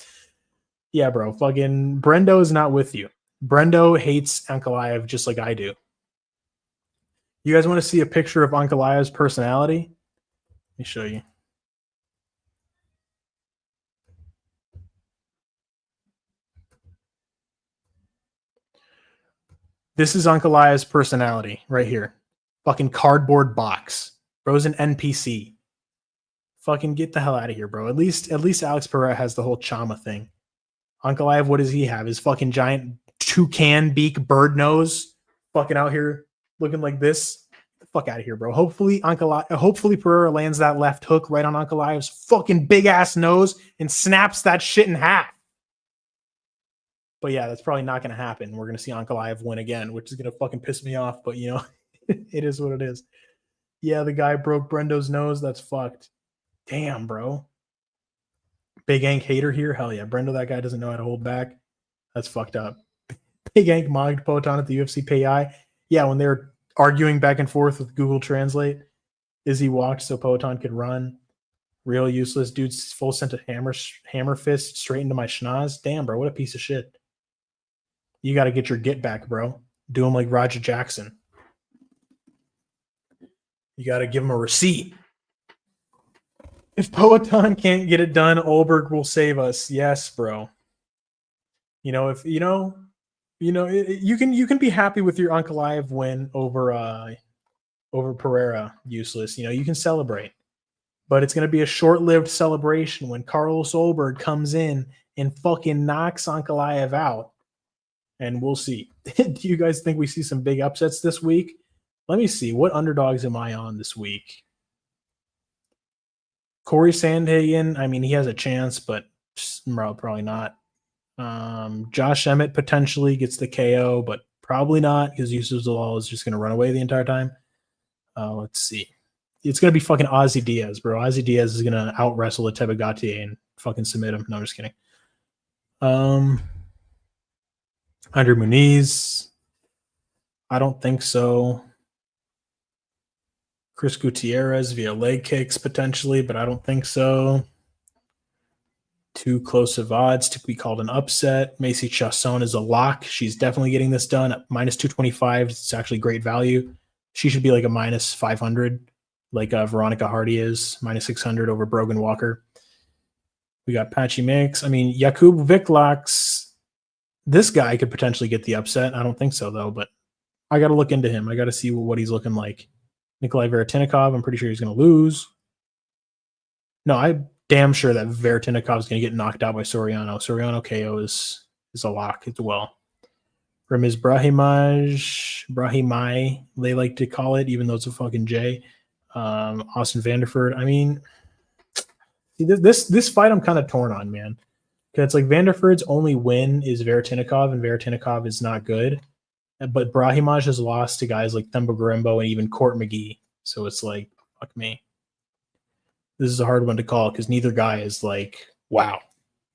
S1: Yeah, bro. Fucking Brendo is not with you. Brendo hates Ankalaev just like I do. You guys want to see a picture of Ankalaev's personality? Let me show you. This is Ankalaev's personality right here. Fucking cardboard box. Bro's an NPC. Fucking get the hell out of here, bro. At least Alex Pereira has the whole Chama thing. Ankalaev, what does he have? His fucking giant toucan beak bird nose. Fucking out here looking like this. Get the fuck out of here, bro. Hopefully Pereira lands that left hook right on Ankalaev's fucking big ass nose and snaps that shit in half. But yeah, that's probably not going to happen. We're going to see Ankalaev win again, which is going to fucking piss me off. But, you know, it is what it is. Yeah, the guy broke Brendo's nose. That's fucked. Damn, bro. Big Ank hater here. Hell yeah. Brendo, that guy doesn't know how to hold back. That's fucked up. Big Ank mogged Poton at the UFC PI. Yeah, when they were arguing back and forth with Google Translate, Izzy walked so Poton could run. Real useless dude's full sent a hammer fist straight into my schnoz. Damn, bro, what a piece of shit. You got to get your get back, bro. Do him like Roger Jackson. You got to give him a receipt. If Poetan can't get it done, Ulberg will save us. Yes, bro. You know, if you can be happy with your Ankalaev win over Pereira. Useless. You know, you can celebrate, but it's going to be a short-lived celebration when Carlos Ulberg comes in and fucking knocks Ankalaev out, and we'll see. Do you guys think we see some big upsets this week? Let me see. What underdogs am I on this week? Corey Sandhagen, I mean, he has a chance, but probably not. Josh Emmett potentially gets the KO, but probably not because Yusuf Zalal is just going to run away the entire time. Let's see. It's going to be fucking Ozzy Diaz, bro. Ozzy Diaz is going to out-wrestle Teba Gatier and fucking submit him. No, I'm just kidding. Andre Muniz. I don't think so. Chris Gutierrez via leg kicks potentially, but I don't think so. Too close of odds to be called an upset. Macy Chasson is a lock. She's definitely getting this done at minus 225. It's actually great value. She should be like a minus 500, like Veronica Hardy is, minus 600 over Brogan Walker. We got Patchy Mix. I mean, Jakub Viklax, this guy could potentially get the upset. I don't think so, though, but I got to look into him. I got to see what he's looking like. Nikolai Veretinikov, I'm pretty sure he's going to lose. No, I'm damn sure that Veretinikov is going to get knocked out by Soriano. Soriano KO is a lock as well. Ramiz Brahimai, they like to call it, even though it's a fucking J. Austin Vanderford. I mean, this fight I'm kind of torn on, man. Because it's like Vanderford's only win is Veretinikov, and Veretinikov is not good. But Brahimaj has lost to guys like Themba Garembo and even Court McGee. So it's like, fuck me. This is a hard one to call because neither guy is like, wow.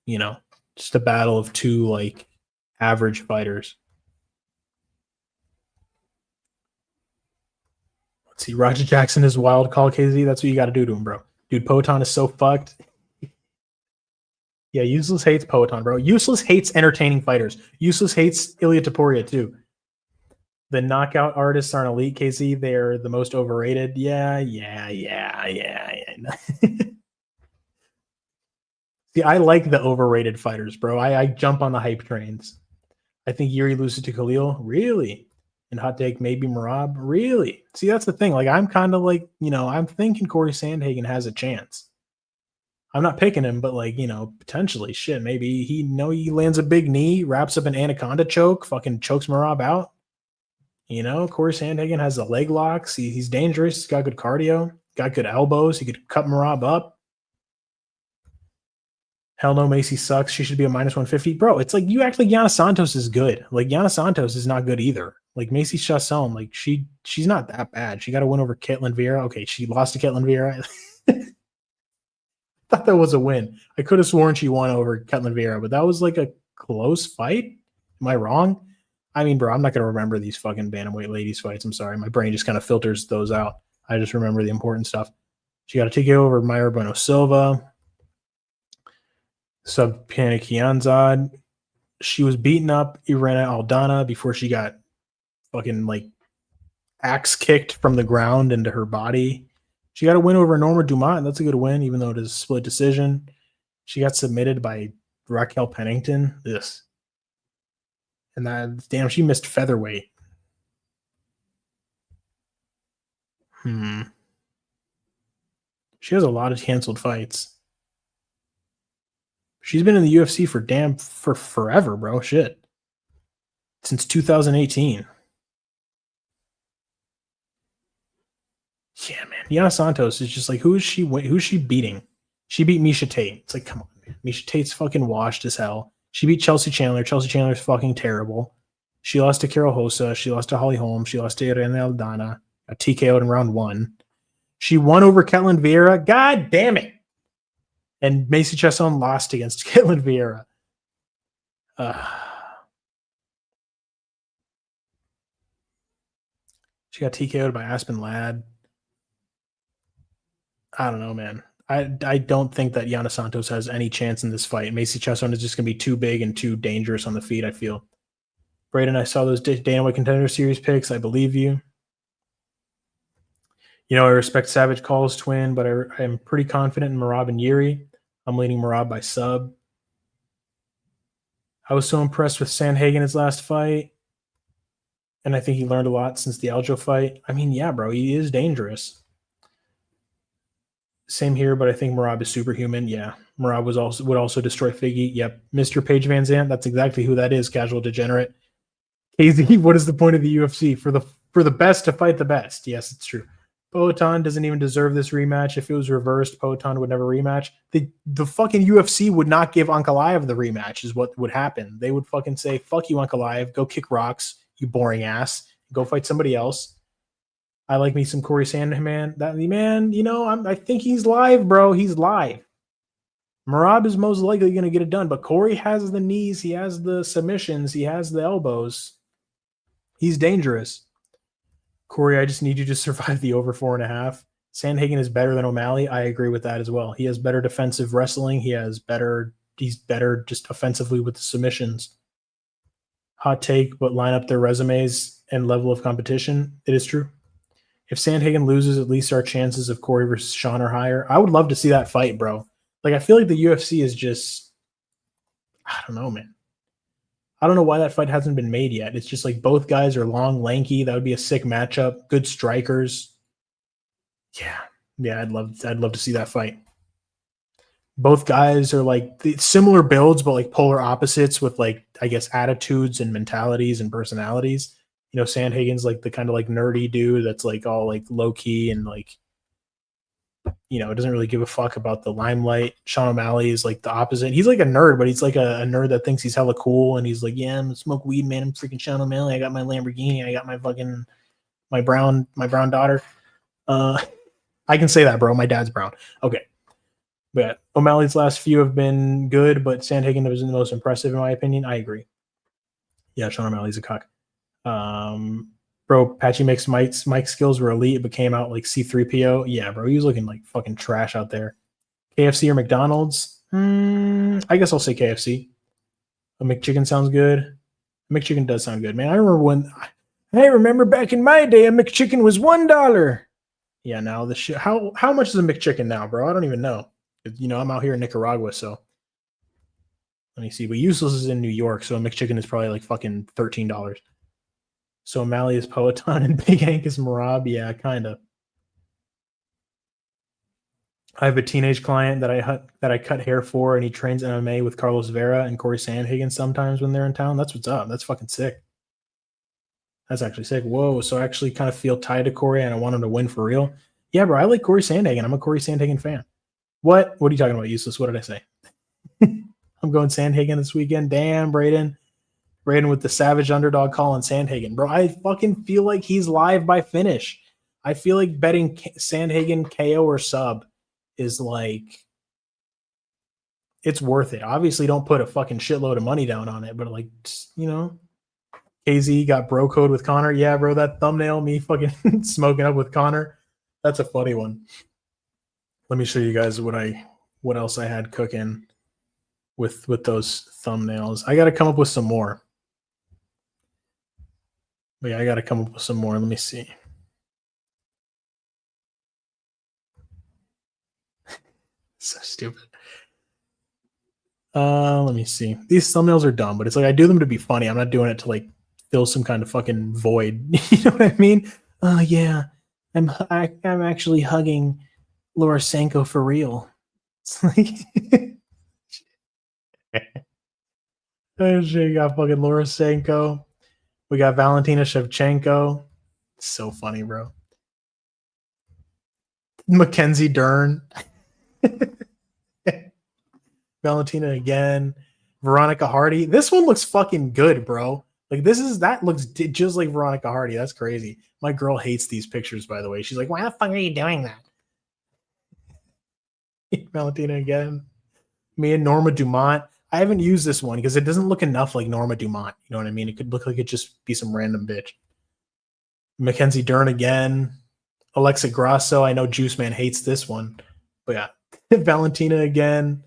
S1: You know, just a battle of two like average fighters. Let's see. Roger Jackson is wild call, KZ. That's what you got to do to him, bro. Dude, Poton is so fucked. Yeah, Useless hates Poton, bro. Useless hates entertaining fighters. Useless hates Ilya Taporia, too. The knockout artists aren't elite, KZ. They're the most overrated. Yeah. See, I like the overrated fighters, bro. I jump on the hype trains. I think Yuri loses to Khalil. Really? And hot take, maybe Marab. Really? See, that's the thing. Like, I'm kind of like, you know, I'm thinking Corey Sandhagen has a chance. I'm not picking him, but like, you know, potentially, shit, maybe he lands a big knee, wraps up an anaconda choke, fucking chokes Marab out. You know, Corey Sandhagen has the leg locks. He's dangerous. He's got good cardio, got good elbows. He could cut Marab up. Hell no, Macy sucks. She should be a minus 150. Bro, it's like you act like Yana Santos is good. Like Yana Santos is not good either. Like Macy Chasson, like she's not that bad. She got a win over Caitlin Vieira. Okay, she lost to Caitlin Vieira. Thought that was a win. I could have sworn she won over Caitlin Vieira, but that was like a close fight. Am I wrong? I mean, bro, I'm not going to remember these fucking bantamweight ladies fights. I'm sorry. My brain just kind of filters those out. I just remember the important stuff. She got a TKO over Mayra Bueno Silva. Subpanic Kianzad. She was beating up Irena Aldana before she got fucking like axe kicked from the ground into her body. She got a win over Norma Dumont. That's a good win, even though it is a split decision. She got submitted by Raquel Pennington. This. And that, damn, she missed featherweight. She has a lot of canceled fights. She's been in the UFC for forever, bro. Shit. Since 2018. Yeah, man. Yana Santos is just like, who's she beating? She beat Misha Tate. It's like, come on, man. Misha Tate's fucking washed as hell. She beat Chelsea Chandler. Chelsea Chandler's fucking terrible. She lost to Carol Hossa. She lost to Holly Holm. She lost to Irene Aldana. A TKO'd in round 1. She won over Caitlin Vieira. God damn it. And Macy Chiasson lost against Caitlin Vieira. She got TKO'd by Aspen Ladd. I don't know, man. I don't think that Yana Santos has any chance in this fight. Macy Chiasson is just going to be too big and too dangerous on the feet, I feel. Braden, I saw those Dana White Contender Series picks. I believe you. You know, I respect Savage Call's twin, but I am pretty confident in Merab and Yuri. I'm leaning Merab by sub. I was so impressed with Sandhagen his last fight. And I think he learned a lot since the Aljo fight. I mean, yeah, bro, he is dangerous. Same here, but I think Merab is superhuman. Yeah, Merab would also destroy Figgy. Yep, Mr. Paige Van Zandt. That's exactly who that is. Casual degenerate. KZ, what is the point of the UFC? For the best to fight the best. Yes, it's true. Poatan doesn't even deserve this rematch. If it was reversed, Poatan would never rematch. The fucking UFC would not give Ankalaev the rematch is what would happen. They would fucking say, fuck you, Ankalaev. Go kick rocks, you boring ass. Go fight somebody else. I like me some Corey Sandhagen. That man, you know, I think he's live, bro. He's live. Merab is most likely going to get it done, but Corey has the knees. He has the submissions. He has the elbows. He's dangerous. Corey, I just need you to survive the over 4.5. Sandhagen is better than O'Malley. I agree with that as well. He has better defensive wrestling. He's better just offensively with the submissions. Hot take, but line up their resumes and level of competition. It is true. If Sandhagen loses, at least our chances of Corey versus Sean are higher. I would love to see that fight, bro. Like, I feel like the UFC is just, I don't know, man. I don't know why that fight hasn't been made yet. It's just like both guys are long, lanky. That would be a sick matchup. Good strikers. Yeah, I'd love to see that fight. Both guys are like similar builds, but like polar opposites with like, I guess, attitudes and mentalities and personalities. You know, Sandhagen's like the kind of like nerdy dude that's like all like low key and like, you know, doesn't really give a fuck about the limelight. Sean O'Malley is like the opposite. He's like a nerd, but he's like a nerd that thinks he's hella cool. And he's like, yeah, I'm gonna smoke weed, man. I'm freaking Sean O'Malley. I got my Lamborghini. I got my fucking my brown daughter. I can say that, bro. My dad's brown. Okay. But O'Malley's last few have been good, but Sandhagen was the most impressive in my opinion. I agree. Yeah, Sean O'Malley's a cuck. Bro, Patchy Mike's mic skills were elite, but came out like C3PO. Yeah, bro, he was looking like fucking trash out there. KFC or McDonald's? I guess I'll say KFC. A McChicken sounds good. A McChicken does sound good, man. I remember back in my day, a McChicken was $1. Yeah, now the shit. How much is a McChicken now, bro? I don't even know. You know, I'm out here in Nicaragua, so let me see. But Useless is in New York, so a McChicken is probably like fucking $13. So O'Malley is Poatan and Big Hank is Merab. Yeah, kind of. I have a teenage client that I cut hair for, and he trains MMA with Carlos Vera and Corey Sandhagen sometimes when they're in town. That's what's up. That's fucking sick. That's actually sick. Whoa, so I actually kind of feel tied to Corey, and I want him to win for real. Yeah, bro, I like Corey Sandhagen. I'm a Corey Sandhagen fan. What are you talking about, Useless? What did I say? I'm going Sandhagen this weekend. Damn, Braden with the savage underdog calling Sandhagen. Bro, I fucking feel like he's live by finish. I feel like betting Sandhagen KO or sub is like, it's worth it. Obviously, don't put a fucking shitload of money down on it, but like, you know, KZ got bro code with Connor. Yeah, bro, that thumbnail, me fucking smoking up with Connor. That's a funny one. Let me show you guys what else I had cooking with those thumbnails. I got to come up with some more. But yeah, I got to come up with some more. Let me see. So stupid. Let me see. These thumbnails are dumb, but it's like I do them to be funny. I'm not doing it to like fill some kind of fucking void. You know what I mean? Oh yeah, I'm actually hugging Laura Sanko for real. It's like oh shit, you got fucking Laura Sanko. We got Valentina Shevchenko. So funny, bro. Mackenzie Dern. Valentina again. Veronica Hardy. This one looks fucking good, bro. Like that looks just like Veronica Hardy. That's crazy. My girl hates these pictures, by the way. She's like, why the fuck are you doing that? Valentina again. Me and Norma Dumont. I haven't used this one because it doesn't look enough like Norma Dumont. You know what I mean? It could look like it just be some random bitch. Mackenzie Dern again. Alexa Grasso. I know Juice Man hates this one. But yeah. Valentina again.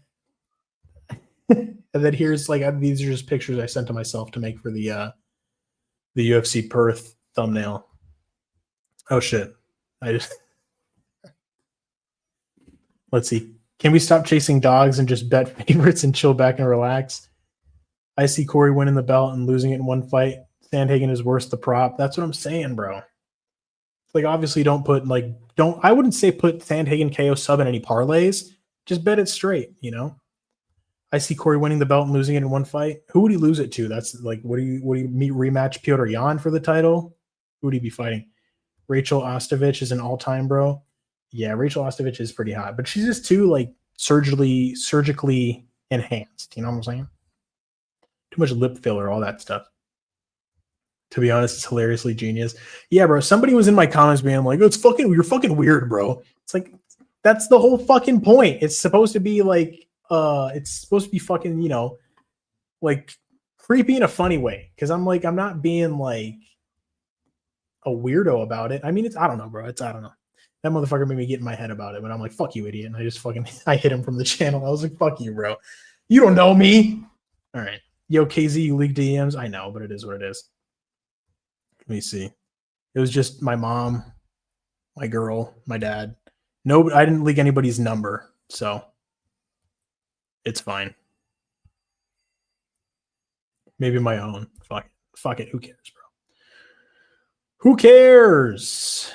S1: And then here's like these are just pictures I sent to myself to make for the UFC Perth thumbnail. Oh shit. Let's see. Can we stop chasing dogs and just bet favorites and chill back and relax? I see Corey winning the belt and losing it in one fight. Sandhagen is worse the prop. That's what I'm saying, bro. Like, obviously, I wouldn't say put Sandhagen KO sub in any parlays. Just bet it straight, you know? I see Corey winning the belt and losing it in one fight. Who would he lose it to? That's like, would he rematch Piotr Jan for the title? Who would he be fighting? Rachel Ostovich is an all-time bro. Yeah, Rachel Ostovich is pretty hot, but she's just too like surgically enhanced. You know what I'm saying? Too much lip filler, all that stuff. To be honest, it's hilariously genius. Yeah, bro. Somebody was in my comments being like, you're fucking weird, bro. It's like, that's the whole fucking point. It's supposed to be like, it's supposed to be fucking, you know, like creepy in a funny way. Cause I'm not being like a weirdo about it. I mean, I don't know, bro. I don't know. That motherfucker made me get in my head about it, but I'm like, fuck you, idiot. And I just I hit him from the channel. I was like, fuck you, bro. You don't know me. All right. Yo, KZ, you leaked DMs. I know, but it is what it is. Let me see. It was just my mom, my girl, my dad. No, I didn't leak anybody's number, so it's fine. Maybe my own. Fuck it. Who cares, bro? Who cares?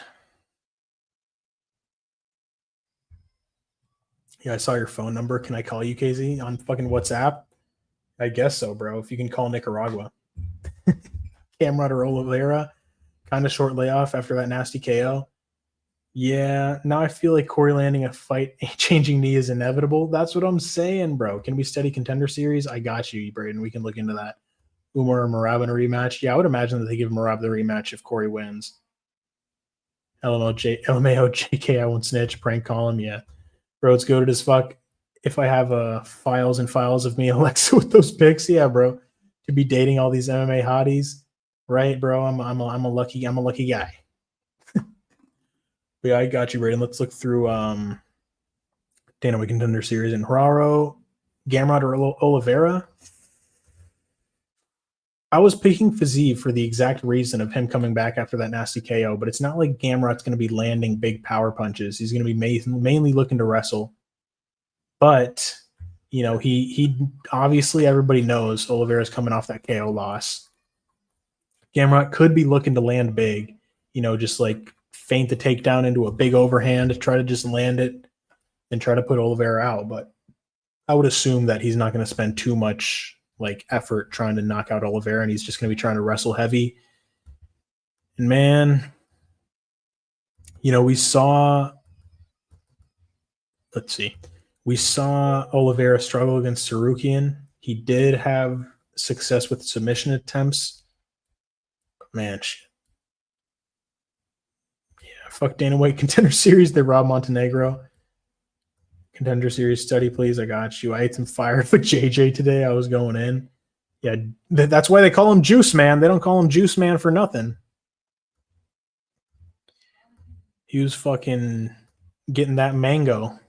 S1: Yeah, I saw your phone number. Can I call you, KZ, on fucking WhatsApp? I guess so, bro. If you can call Nicaragua. Camrod or Oliveira. Kind of short layoff after that nasty KO. Yeah, now I feel like Corey landing a fight changing knee is inevitable. That's what I'm saying, bro. Can we study Contender Series? I got you, Braden. We can look into that. Umar or Marab in a rematch. Yeah, I would imagine that they give Marab the rematch if Corey wins. LMAO JK, I won't snitch. Prank call him. Yeah. Bro, it's goated as fuck. If I have files and files of me and Alexa with those pics, yeah, bro. To be dating all these MMA hotties, right, bro? I'm a lucky guy. But yeah, I got you, Braden. Let's look through Dana White Contender Series and Hararo, Gamrot or Oliveira. I was picking Fiziev for the exact reason of him coming back after that nasty KO, but it's not like Gamrot's going to be landing big power punches. He's going to be mainly looking to wrestle. But, you know, he obviously everybody knows Oliveira's coming off that KO loss. Gamrot could be looking to land big, you know, just like feint the takedown into a big overhand, try to just land it and try to put Oliveira out. But I would assume that he's not going to spend too much like effort trying to knock out Oliveira, and he's just going to be trying to wrestle heavy. And man, you know, we saw Oliveira struggle against Sarukian. He did have success with submission attempts. Man, shit. Yeah, fuck Dana White Contender Series. They robbed Montenegro. Contender Series study, please. I got you. I ate some fire with JJ today. I was going in. Yeah, that's why they call him Juice Man. They don't call him Juice Man for nothing. He was fucking getting that mango. All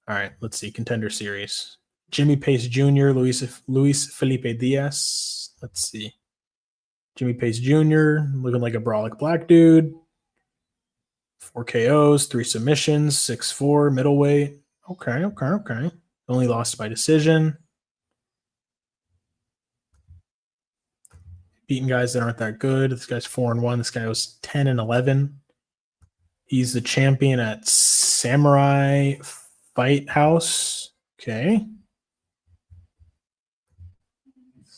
S1: right, let's see. Contender Series. Jimmy Pace Jr., Luis Felipe Diaz. Let's see. Jimmy Pace Jr., looking like a brolic black dude. 4 KOs, 3 submissions, 6'4", middleweight. Okay. Only lost by decision. Beating guys that aren't that good. This guy's 4-1. This guy was 10-11. He's the champion at Samurai Fight House. Okay.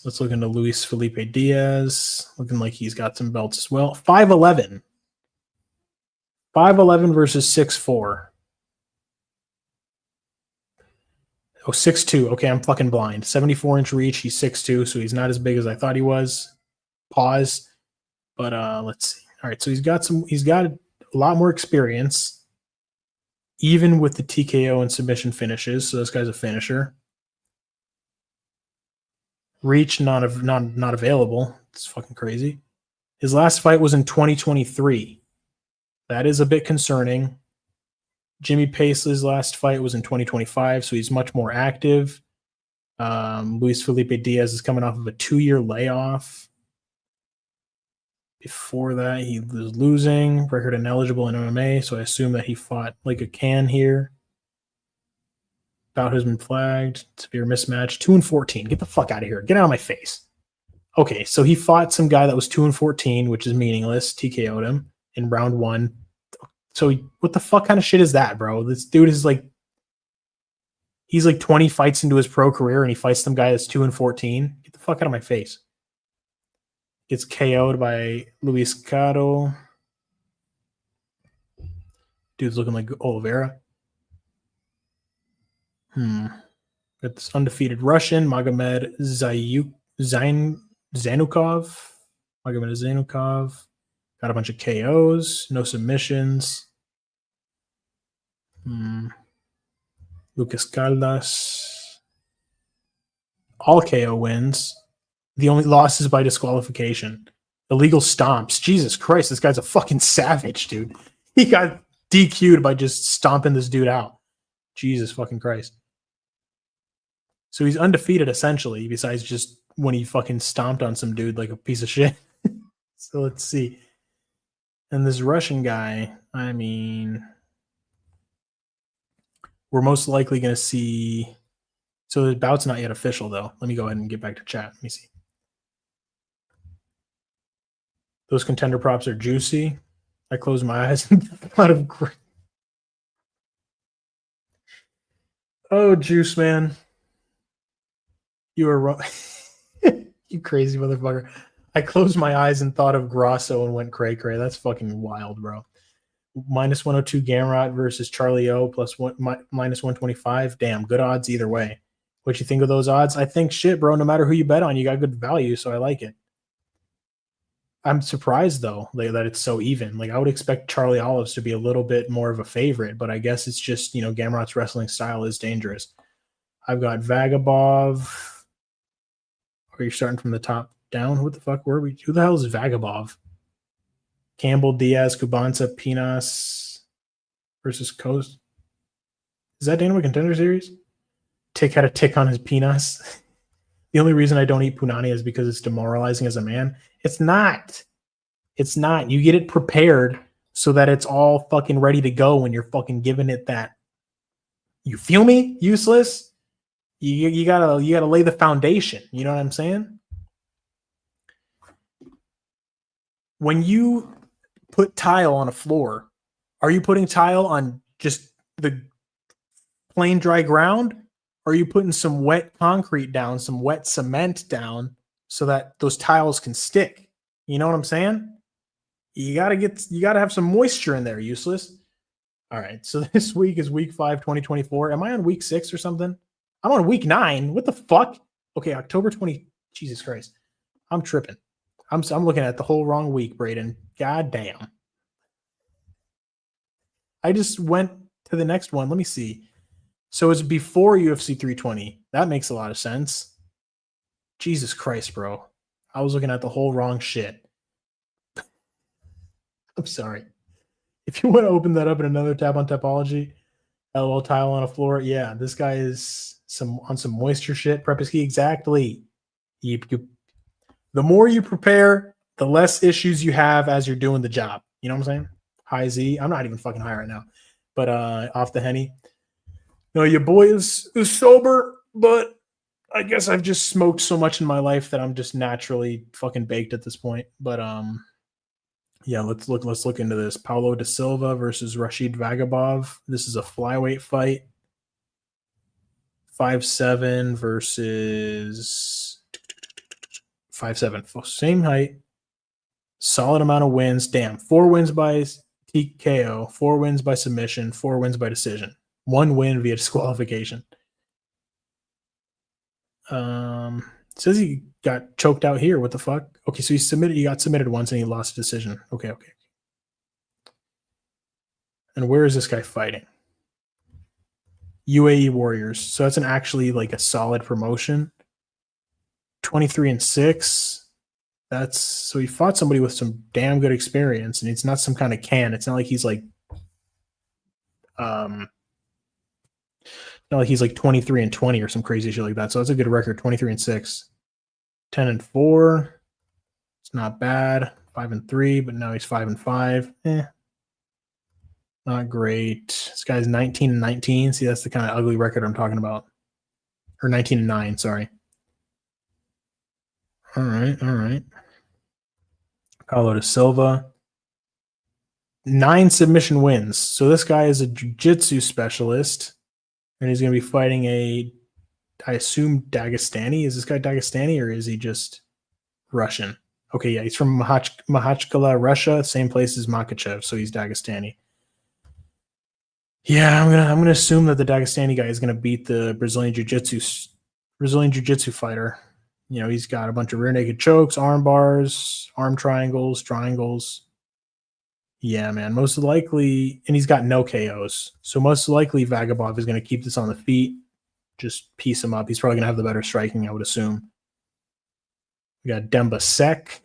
S1: Let's look into Luis Felipe Diaz. Looking like he's got some belts as well. 5'11". 5'11" versus 6'4". Oh, 6'2". Okay, I'm fucking blind. 74-inch reach. He's 6'2", so he's not as big as I thought he was. Pause. But let's see. All right, so he's got a lot more experience, even with the TKO and submission finishes. So this guy's a finisher. Reach not available. It's fucking crazy. His last fight was in 2023. That is a bit concerning. Jimmy Paisley's last fight was in 2025, so he's much more active. Luis Felipe Diaz is coming off of a 2-year layoff. Before that, he was losing, record ineligible in MMA, so I assume that he fought like a can here. Bout has been flagged. Severe mismatch. 2-14. Get the fuck out of here. Get out of my face. Okay, so he fought some guy that was 2-14, which is meaningless. TKO'd him in round 1. So what the fuck kind of shit is that, bro? This dude is like, he's like 20 fights into his pro career and he fights some guy that's 2-14. Get the fuck out of my face. Gets KO'd by Luis Caro. Dude's looking like Oliveira. Got this undefeated Russian, Magomed Zanukov. Magomed Zanukov. Got a bunch of KOs, no submissions. Lucas Caldas. All KO wins. The only loss is by disqualification. Illegal stomps. Jesus Christ, this guy's a fucking savage, dude. He got DQ'd by just stomping this dude out. Jesus fucking Christ. So he's undefeated essentially, besides just when he fucking stomped on some dude like a piece of shit. So let's see. And this Russian guy, I mean, we're most likely going to see. So the bout's not yet official, though. Let me go ahead and get back to chat. Let me see. Those contender props are juicy. I closed my eyes and thought of. Oh, juice, man. You were wrong. You crazy motherfucker. I closed my eyes and thought of Grosso and went cray-cray. That's fucking wild, bro. Minus 102 Gamrot versus Charlie O plus minus 125. Damn, good odds either way. What you think of those odds? I think shit, bro. No matter who you bet on, you got good value, so I like it. I'm surprised, though, that it's so even. Like, I would expect Charlie Olives to be a little bit more of a favorite, but I guess it's just, you know, Gamrot's wrestling style is dangerous. I've got Vagabov. Are you starting from the top down? What the fuck were we? Who the hell is Vagabov? Campbell, Diaz, Kubanza, Pinas versus Coast. Is that Dana White Contender Series? Tick had a tick on his Pinas. The only reason I don't eat punani is because it's demoralizing as a man. It's not. It's not. You get it prepared so that it's all fucking ready to go when you're fucking giving it that. You feel me? Useless. You gotta lay the foundation. You know what I'm saying? When you put tile on a floor, are you putting tile on just the plain dry ground? Or are you putting some wet concrete down, some wet cement down so that those tiles can stick? You know what I'm saying? You gotta have some moisture in there, useless. All right, so this week is week 5, 2024. Am I on week 6 or something? I'm on week 9. What the fuck? Okay, October 20. Jesus Christ. I'm tripping. I'm looking at the whole wrong week, Braden. God damn. I just went to the next one. Let me see. So it's before UFC 320. That makes a lot of sense. Jesus Christ, bro. I was looking at the whole wrong shit. I'm sorry. If you want to open that up in another tab on Topology, LOL tile on a floor. Yeah, this guy is on some moisture shit. Prep is key. Exactly. The more you prepare, the less issues you have as you're doing the job. You know what I'm saying? High Z. I'm not even fucking high right now. But off the Henny. No, your boy is sober, but I guess I've just smoked so much in my life that I'm just naturally fucking baked at this point. But yeah, let's look into this. Paulo da Silva versus Rashid Vagabov. This is a flyweight fight. 5'7" versus 5'7". Same height. Solid amount of wins. Damn. 4 wins by TKO, 4 wins by submission, 4 wins by decision. 1 win via disqualification. Says he got choked out here. What the fuck? Okay, so he got submitted once and he lost a decision. Okay. And where is this guy fighting? UAE Warriors. So that's actually like a solid promotion. 23-6. That's so he fought somebody with some damn good experience, and it's not some kind of can. It's not like he's like not like he's like 23-20 or some crazy shit like that. So that's a good record. 23-6. 10-4. It's not bad. 5-3, but now he's 5-5. Not great. This guy's 19-19. See, that's the kind of ugly record I'm talking about. Or 19-9, sorry. All right. Paulo da Silva. 9 submission wins. So this guy is a jiu-jitsu specialist, and he's going to be fighting I assume Dagestani. Is this guy Dagestani, or is he just Russian? Okay, yeah, he's from Makhachkala, Russia, same place as Makhachev, so he's Dagestani. Yeah, I'm gonna assume that the Dagestani guy is gonna beat the Brazilian jiu-jitsu fighter. You know, he's got a bunch of rear naked chokes, arm bars, arm triangles. Yeah, man, most likely, and he's got no KOs. So most likely Vagabov is gonna keep this on the feet, just piece him up. He's probably gonna have the better striking, I would assume. We got Demba Sek,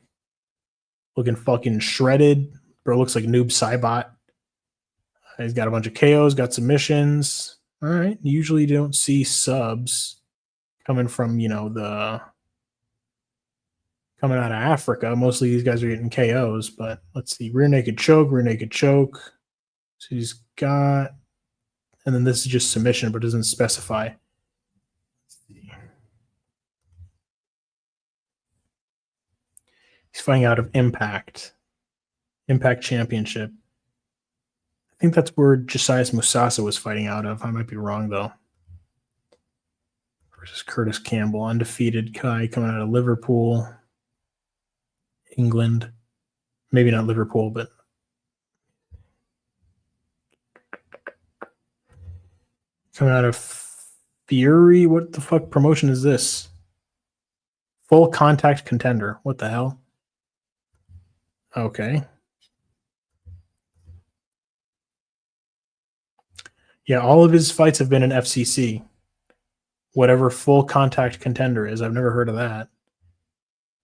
S1: looking fucking shredded. Bro looks like Noob Saibot. He's got a bunch of KOs, got submissions. All right. Usually you don't see subs coming from, coming out of Africa. Mostly these guys are getting KOs, but let's see. Rear naked choke. So he's got, and then this is just submission, but doesn't specify. He's fighting out of Impact Championship. I think that's where Josias Musasa was fighting out of. I might be wrong, though. Versus Curtis Campbell, undefeated guy coming out of Liverpool, England. Maybe not Liverpool, but coming out of Fury. What the fuck promotion is this? Full Contact Contender. What the hell? Okay. Yeah, all of his fights have been in FCC. Whatever Full Contact Contender is. I've never heard of that.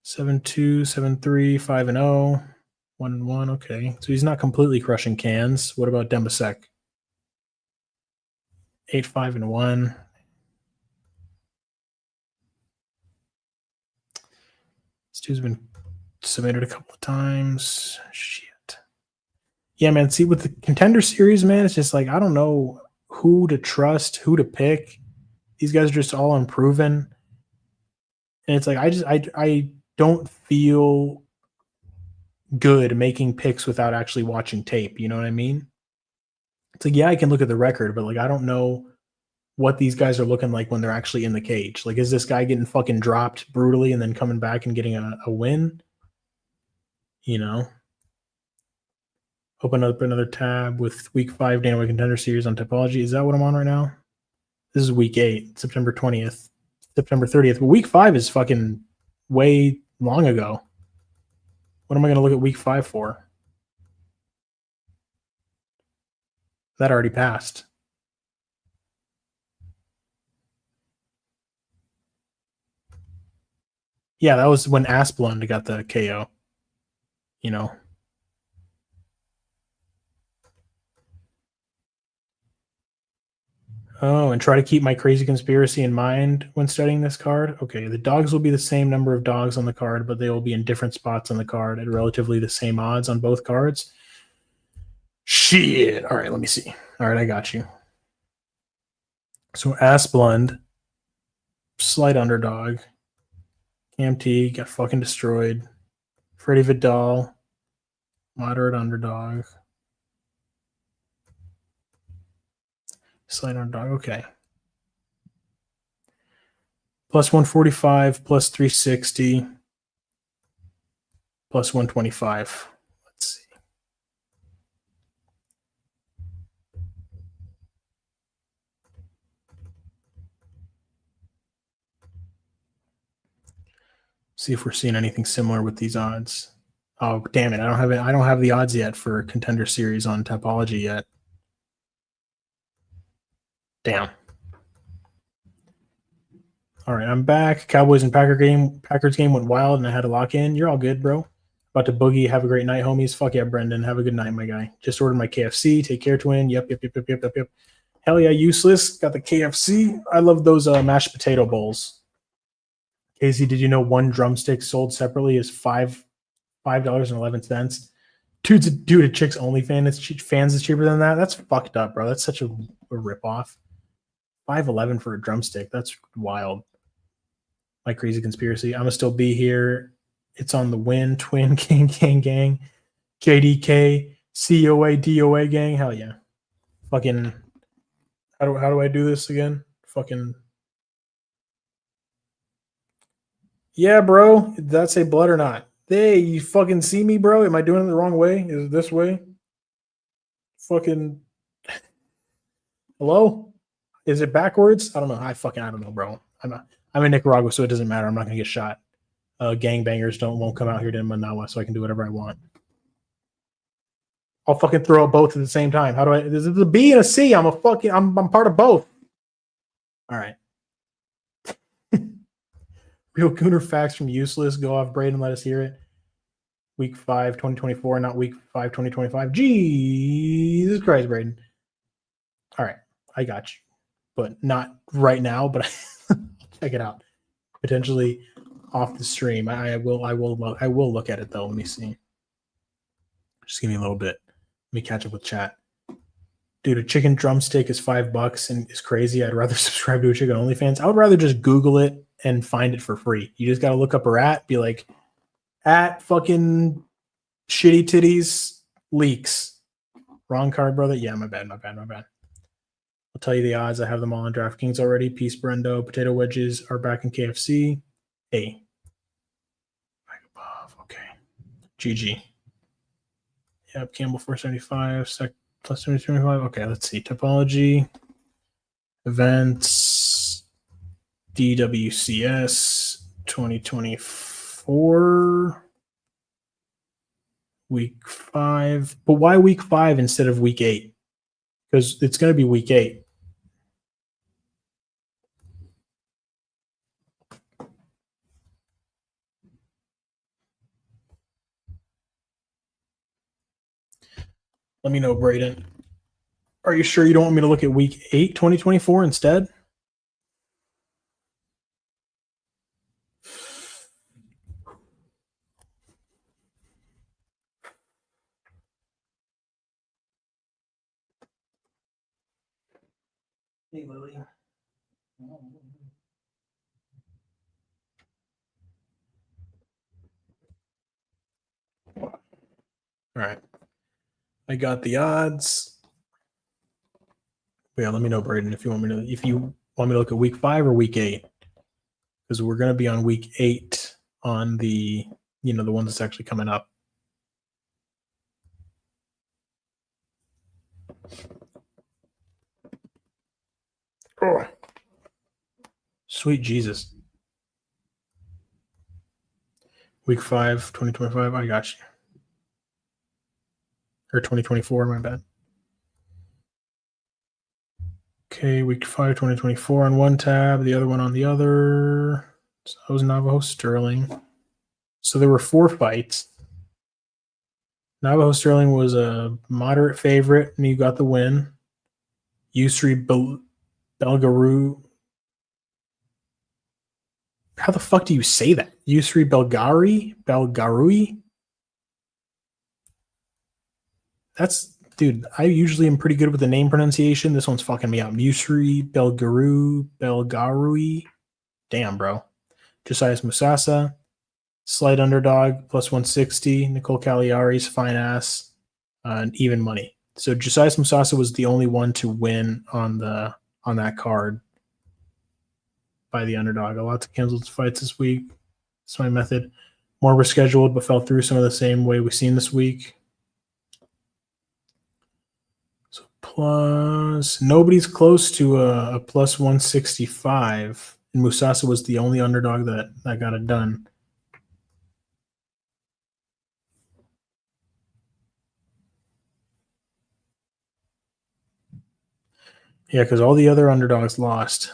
S1: 7-2, 7-3, 5-0, 1-1. Okay. So he's not completely crushing cans. What about Dembasek? 8-5-1. This dude's been submitted a couple of times. Shit. Yeah, man. See, with the Contender Series, man, it's just like, I don't know who to trust, who to pick. These guys are just all unproven. And it's like, I don't feel good making picks without actually watching tape. You know what I mean? It's like, yeah, I can look at the record, but like, I don't know what these guys are looking like when they're actually in the cage. Like, is this guy getting fucking dropped brutally and then coming back and getting a win? You know? Open up another tab with week 5 Dana White Contender Series on Typology. Is that what I'm on right now? This is week 8, September 20th, September 30th. But week 5 is fucking way long ago. What am I going to look at week 5 for? That already passed. Yeah, that was when Asplund got the KO. You know. Oh, and try to keep my crazy conspiracy in mind when studying this card. Okay, the dogs will be the same number of dogs on the card, but they will be in different spots on the card at relatively the same odds on both cards. Shit. All right, let me see. All right, I got you. So Asplund, slight underdog. Cam T got fucking destroyed. Freddie Vidal, moderate underdog. Slight underdog. Okay. Plus 145, plus 360, plus 125. Let's see. See if we're seeing anything similar with these odds. Oh, damn it. I don't have the odds yet for Contender Series on Topology yet. Damn. All right, I'm back. Cowboys and Packers game went wild, and I had to lock in. You're all good, bro. About to boogie. Have a great night, homies. Fuck yeah, Brendan. Have a good night, my guy. Just ordered my KFC. Take care, twin. Yep. Hell yeah, useless. Got the KFC. I love those mashed potato bowls. Casey, did you know one drumstick sold separately is $5.11? Dude, a Chicks Only fans is cheaper than that. That's fucked up, bro. That's such a ripoff. $5.11 for a drumstick. That's wild. My crazy conspiracy. I'm gonna still be here. It's on the win. Twin gang. JDK COA DOA gang. Hell yeah. Fucking. How do I do this again? Fucking. Yeah, bro. Did that say blood or not? Hey, you fucking see me, bro? Am I doing it the wrong way? Is it this way? Fucking. Hello? Is it backwards? I don't know. I don't know, bro. I'm in Nicaragua, so it doesn't matter. I'm not gonna get shot. Gangbangers won't come out here to Manawa, so I can do whatever I want. I'll fucking throw up both at the same time. How do I? There's a B and a C. I'm part of both. All right. Real Gooner facts from Useless. Go off, Braden. Let us hear it. Week 5, 2024, not week 5, 2025. Jesus Christ, Braden. All right. I got you. But not right now, but check it out. Potentially off the stream. I will look at it though. Let me see. Just give me a little bit. Let me catch up with chat. Dude, a chicken drumstick is $5 and is crazy. I'd rather subscribe to a chicken OnlyFans. I would rather just Google it and find it for free. You just got to look up a rat, be like, at fucking shitty titties leaks. Wrong card, brother. Yeah, my bad. I'll tell you the odds. I have them all on DraftKings already. Peace, Brendo. Potato wedges are back in KFC. Hey. Okay. GG. Yep, Campbell 475. Plus 225. Okay, let's see. Topology. Events. DWCS 2024. Week 5. But why week 5 instead of week 8? Because it's going to be week 8. Let me know, Braden. Are you sure you don't want me to look at week 8, 2024 instead? Hey, Lily. All right. I got the odds. Yeah, let me know, Braden, if you want me to look at week 5 or week 8. Because we're gonna be on week 8 on the the one that's actually coming up. Oh. Sweet Jesus. Week 5, 2025. I got you. Or 2024, my bad. Okay, week 5, 2024 on one tab, the other one on the other. So that was Navajo Sterling. So there were 4 fights. Navajo Sterling was a moderate favorite, and you got the win. Yusri Belgaru. How the fuck do you say that? Yusri Belgarui? Dude, I usually am pretty good with the name pronunciation. This one's fucking me up. Yusri Belgarui. Damn, bro. Josias Musasa. Slight underdog, plus 160. Nicole Cagliari's fine ass. And even money. So Josias Musasa was the only one to win on that card by the underdog. A lot of canceled fights this week. That's my method. More were scheduled but fell through some of the same way we've seen this week. So plus, nobody's close to a plus 165. And Musasa was the only underdog that got it done. Yeah, because all the other underdogs lost.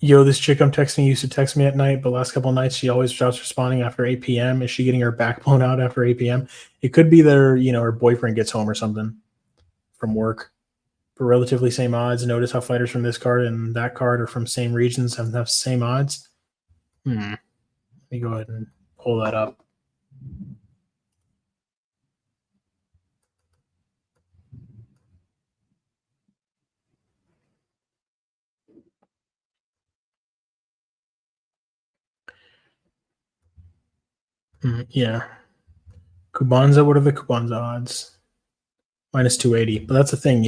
S1: Yo, this chick I'm texting used to text me at night, but last couple of nights she always stops responding after 8 p.m. Is she getting her back blown out after 8 p.m.? It could be their, her boyfriend gets home or something from work. But relatively same odds. Notice how fighters from this card and that card are from same regions and have same odds. Let me go ahead and pull that up. Yeah. Kubanza, what are the Kubanza odds? Minus 280. But that's the thing,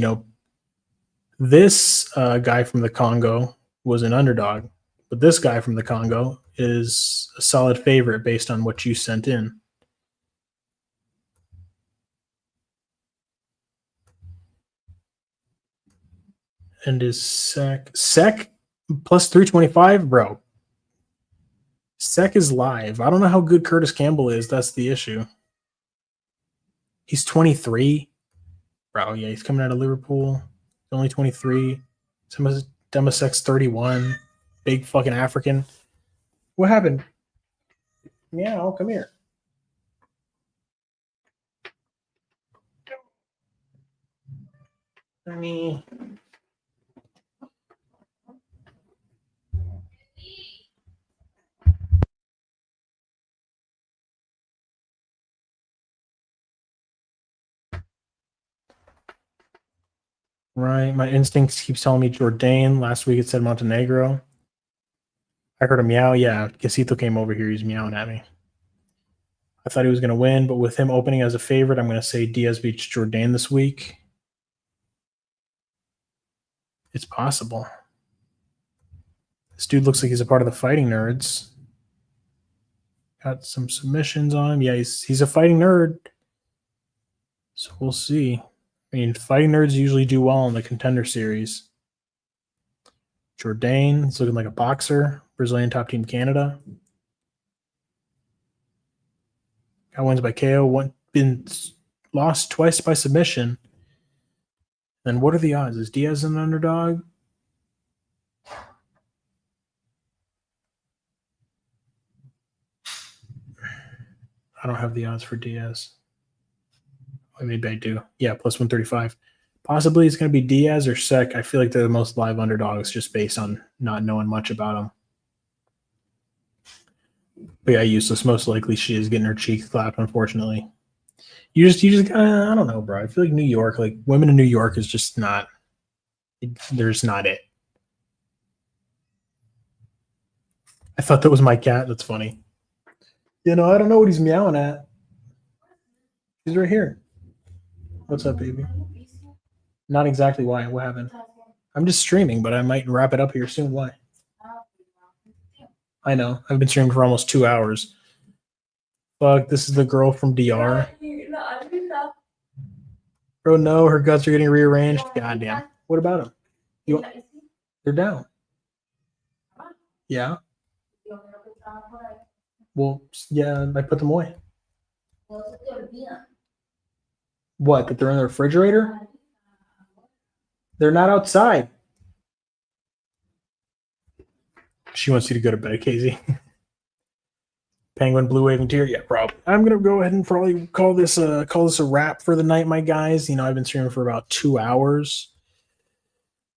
S1: this guy from the Congo was an underdog, but this guy from the Congo is a solid favorite based on what you sent in. And is Sec plus 325, bro? Sec is live. I don't know how good Curtis Campbell is. That's the issue. He's 23. Bro, yeah, he's coming out of Liverpool. He's only 23. Demasec's 31. Big fucking African. What happened? Meow, come here. Right, my instincts keeps telling me Jordan. Last week it said Montenegro. I heard a meow. Yeah, Casito came over here. He's meowing at me. I thought he was going to win, but with him opening as a favorite, I'm going to say Diaz beats Jordan this week. It's possible. This dude looks like he's a part of the Fighting Nerds. Got some submissions on him. Yeah, he's a Fighting Nerd. So we'll see. I mean, Fighting Nerds usually do well in the Contender Series. Jordan, he's looking like a boxer. Brazilian top team Canada. Got wins by KO. Been lost twice by submission. And what are the odds? Is Diaz an underdog? I don't have the odds for Diaz. Maybe I do. Yeah, plus 135. Possibly it's going to be Diaz or Sec. I feel like they're the most live underdogs just based on not knowing much about them. But yeah, useless. Most likely she is getting her cheeks clapped, unfortunately. You just I don't know, bro. I feel like New York, like women in New York is just not, there's not it. I thought that was my cat. That's funny. I don't know what he's meowing at. He's right here. What's up, baby? Not exactly why. What happened? I'm just streaming, but I might wrap it up here soon. Why? I know. I've been streaming for almost 2 hours. Fuck, this is the girl from DR. Bro, no, her guts are getting rearranged. Goddamn. What about them? They're down. Yeah. Well, yeah, I put them away. What? That they're in the refrigerator? They're not outside. She wants you to go to bed, Casey. Penguin, blue waving tear. Yeah, probably. I'm gonna go ahead and probably call this a wrap for the night, my guys. I've been streaming for about 2 hours.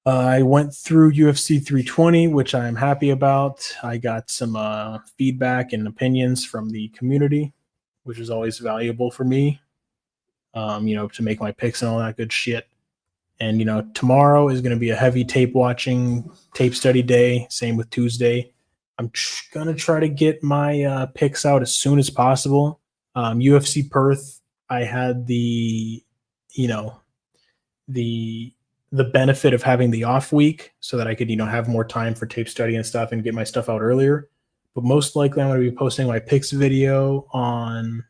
S1: I went through UFC 320, which I'm happy about. I got some feedback and opinions from the community, which is always valuable for me. To make my picks and all that good shit. And tomorrow is going to be a heavy tape study day. Same with Tuesday. I'm going to try to get my picks out as soon as possible. UFC Perth, I had the benefit of having the off week so that I could, have more time for tape study and stuff and get my stuff out earlier. But most likely I'm going to be posting my picks video on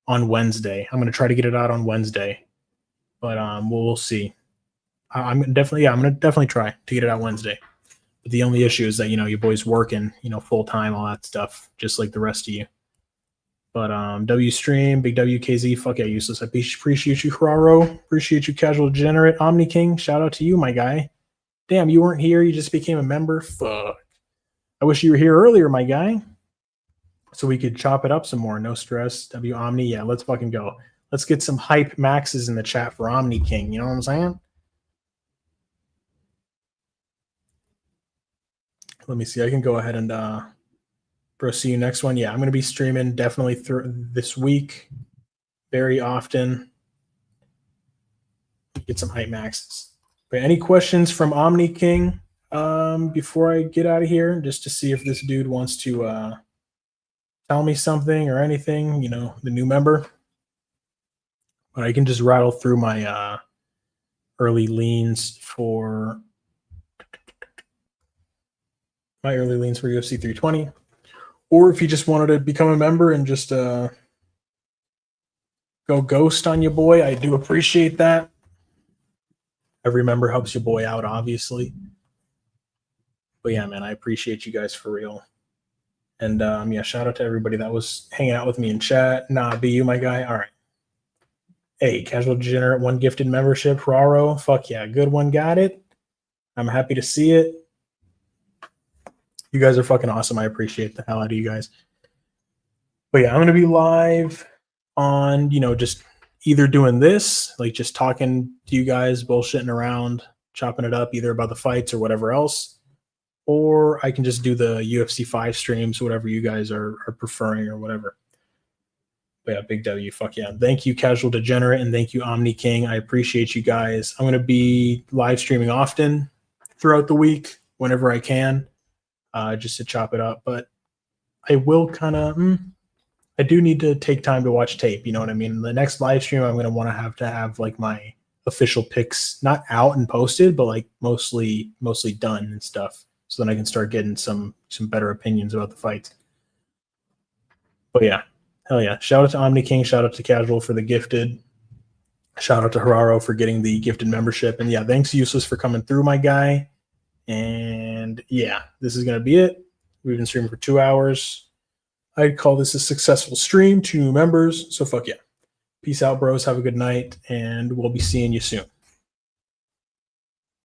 S1: Wednesday. I'm going to try to get it out on Wednesday, but we'll see. I'm going to definitely try to get it out Wednesday. But the only issue is that, your boy's working, full time, all that stuff, just like the rest of you. But W Stream, Big WKZ, fuck yeah, useless. I appreciate you, Ferraro. Appreciate you, Casual Degenerate. Omni King, shout out to you, my guy. Damn, you weren't here. You just became a member. Fuck. I wish you were here earlier, my guy. So we could chop it up some more. No stress. W Omni. Yeah, let's fucking go. Let's get some hype maxes in the chat for Omni King. You know what I'm saying? Let me see. I can go ahead and see you next one. Yeah, I'm going to be streaming definitely through this week very often. Get some hype maxes. But any questions from Omni King before I get out of here? Just to see if this dude wants to tell me something or anything, you know, the new member. But I can just rattle through my early leans for UFC 320. Or if you just wanted to become a member and just go ghost on your boy, I do appreciate that. Every member helps your boy out, obviously. But yeah, man, I appreciate you guys for real. And yeah, shout out to everybody that was hanging out with me in chat. Nah, be you, my guy. All right. Hey, Casual Degenerate, 1 gifted membership. Raro, fuck yeah, good one, got it. I'm happy to see it. You guys are fucking awesome. I appreciate the hell out of you guys. But yeah, I'm going to be live on, you know, just either doing this, like just talking to you guys, bullshitting around, chopping it up, either about the fights or whatever else. Or I can just do the UFC 5 streams, whatever you guys are preferring or whatever. But yeah, big W, fuck yeah. Thank you, Casual Degenerate, and thank you, Omni King. I appreciate you guys. I'm going to be live streaming often throughout the week, whenever I can, just to chop it up. But I will kind of, I do need to take time to watch tape. You know what I mean? The next live stream, I'm going to want to have like my official picks, not out and posted, but like mostly done and stuff. So then I can start getting some better opinions about the fights. But yeah, hell yeah. Shout out to Omni King. Shout out to Casual for the gifted. Shout out to Hararo for getting the gifted membership. And yeah, thanks Useless for coming through, my guy. And yeah, this is going to be it. We've been streaming for 2 hours. I'd call this a successful stream, 2 new members. So fuck yeah. Peace out, bros. Have a good night. And we'll be seeing you soon.